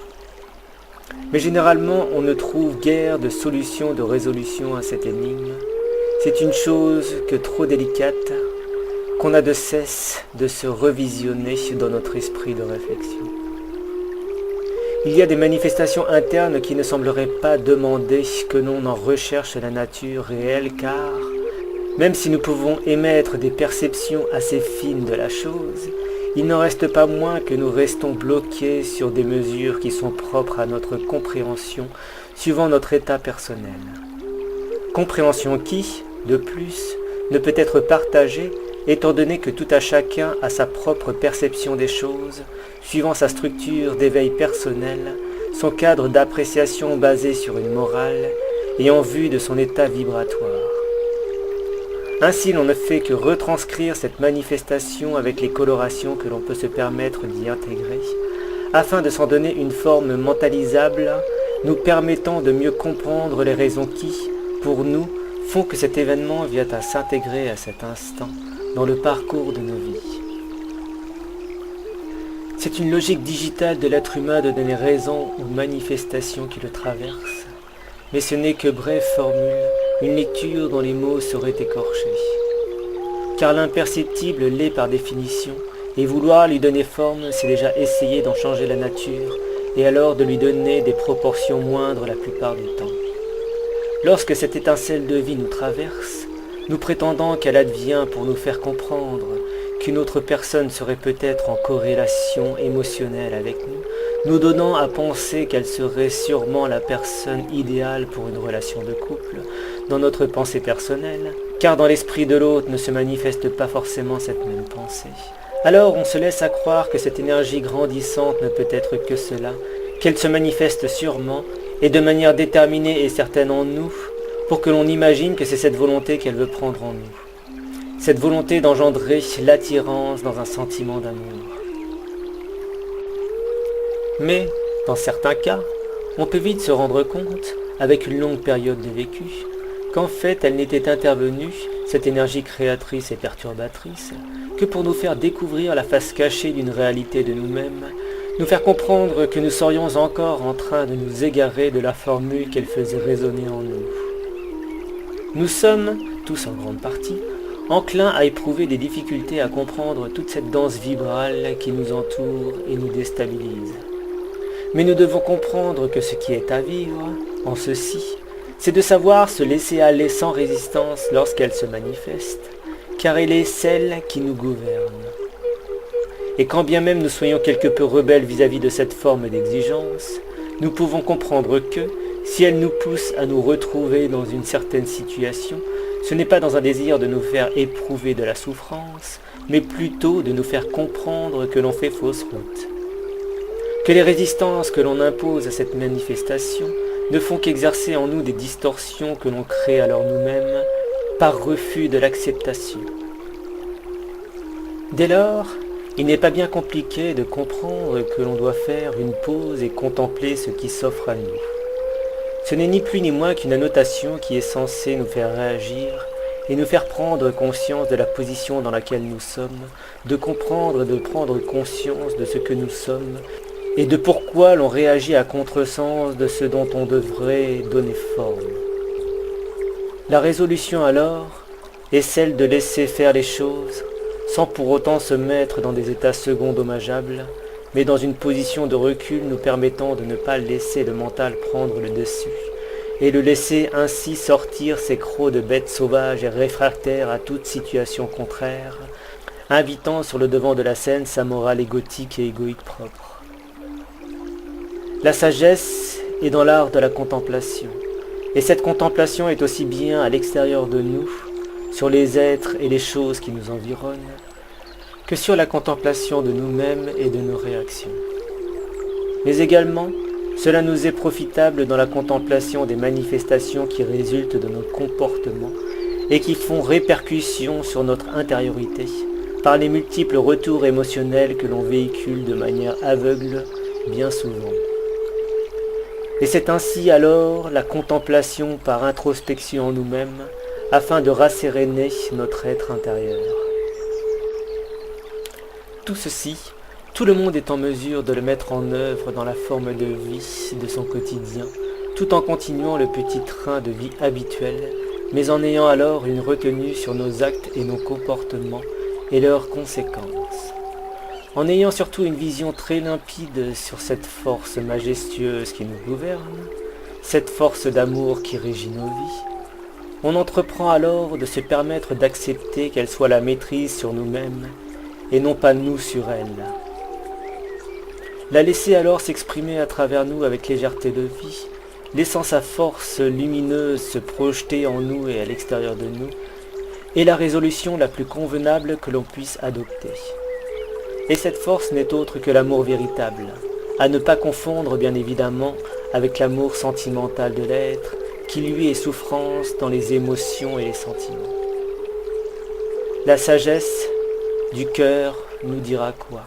Speaker 1: Mais généralement, on ne trouve guère de solution de résolution à cette énigme. C'est une chose que trop délicate, qu'on a de cesse de se revisionner dans notre esprit de réflexion. Il y a des manifestations internes qui ne sembleraient pas demander que l'on en recherche la nature réelle, car, même si nous pouvons émettre des perceptions assez fines de la chose, il n'en reste pas moins que nous restons bloqués sur des mesures qui sont propres à notre compréhension suivant notre état personnel. Compréhension qui, de plus, ne peut être partagée étant donné que tout à chacun a sa propre perception des choses, suivant sa structure d'éveil personnel, son cadre d'appréciation basé sur une morale et en vue de son état vibratoire. Ainsi, l'on ne fait que retranscrire cette manifestation avec les colorations que l'on peut se permettre d'y intégrer, afin de s'en donner une forme mentalisable, nous permettant de mieux comprendre les raisons qui, pour nous, font que cet événement vient à s'intégrer à cet instant dans le parcours de nos vies. C'est une logique digitale de l'être humain de donner raison aux manifestations qui le traversent, mais ce n'est que brève formule, une lecture dont les mots seraient écorchés. Car l'imperceptible l'est par définition, et vouloir lui donner forme, c'est déjà essayer d'en changer la nature, et alors de lui donner des proportions moindres la plupart du temps. Lorsque cette étincelle de vie nous traverse, nous prétendant qu'elle advient pour nous faire comprendre qu'une autre personne serait peut-être en corrélation émotionnelle avec nous, nous donnant à penser qu'elle serait sûrement la personne idéale pour une relation de couple, dans notre pensée personnelle, car dans l'esprit de l'autre ne se manifeste pas forcément cette même pensée. Alors on se laisse à croire que cette énergie grandissante ne peut être que cela, qu'elle se manifeste sûrement, et de manière déterminée et certaine en nous, pour que l'on imagine que c'est cette volonté qu'elle veut prendre en nous. Cette volonté d'engendrer l'attirance dans un sentiment d'amour. Mais, dans certains cas, on peut vite se rendre compte, avec une longue période de vécu, qu'en fait elle n'était intervenue, cette énergie créatrice et perturbatrice, que pour nous faire découvrir la face cachée d'une réalité de nous-mêmes, nous faire comprendre que nous serions encore en train de nous égarer de la formule qu'elle faisait résonner en nous. Nous sommes, tous en grande partie, enclins à éprouver des difficultés à comprendre toute cette danse vibrale qui nous entoure et nous déstabilise. Mais nous devons comprendre que ce qui est à vivre, en ceci, c'est de savoir se laisser aller sans résistance lorsqu'elle se manifeste, car elle est celle qui nous gouverne. Et quand bien même nous soyons quelque peu rebelles vis-à-vis de cette forme d'exigence, nous pouvons comprendre que, si elle nous pousse à nous retrouver dans une certaine situation, ce n'est pas dans un désir de nous faire éprouver de la souffrance, mais plutôt de nous faire comprendre que l'on fait fausse route. Que les résistances que l'on impose à cette manifestation ne font qu'exercer en nous des distorsions que l'on crée alors nous-mêmes par refus de l'acceptation. Dès lors, il n'est pas bien compliqué de comprendre que l'on doit faire une pause et contempler ce qui s'offre à nous. Ce n'est ni plus ni moins qu'une annotation qui est censée nous faire réagir et nous faire prendre conscience de la position dans laquelle nous sommes, de comprendre et de prendre conscience de ce que nous sommes et de pourquoi l'on réagit à contresens de ce dont on devrait donner forme. La résolution alors est celle de laisser faire les choses sans pour autant se mettre dans des états seconds dommageables, mais dans une position de recul nous permettant de ne pas laisser le mental prendre le dessus, et le laisser ainsi sortir ses crocs de bêtes sauvages et réfractaires à toute situation contraire, invitant sur le devant de la scène sa morale égotique et égoïque propre. La sagesse est dans l'art de la contemplation, et cette contemplation est aussi bien à l'extérieur de nous, sur les êtres et les choses qui nous environnent, que sur la contemplation de nous-mêmes et de nos réactions. Mais également, cela nous est profitable dans la contemplation des manifestations qui résultent de nos comportements et qui font répercussion sur notre intériorité, par les multiples retours émotionnels que l'on véhicule de manière aveugle bien souvent. Et c'est ainsi alors la contemplation par introspection en nous-mêmes, afin de rasséréner notre être intérieur. Tout ceci, tout le monde est en mesure de le mettre en œuvre dans la forme de vie de son quotidien, tout en continuant le petit train de vie habituel, mais en ayant alors une retenue sur nos actes et nos comportements et leurs conséquences. En ayant surtout une vision très limpide sur cette force majestueuse qui nous gouverne, cette force d'amour qui régit nos vies, on entreprend alors de se permettre d'accepter qu'elle soit la maîtrise sur nous-mêmes et non pas nous sur elle. La laisser alors s'exprimer à travers nous avec légèreté de vie, laissant sa force lumineuse se projeter en nous et à l'extérieur de nous, est la résolution la plus convenable que l'on puisse adopter. Et cette force n'est autre que l'amour véritable, à ne pas confondre bien évidemment avec l'amour sentimental de l'être, qui lui est souffrance dans les émotions et les sentiments. La sagesse du cœur nous dira quoi?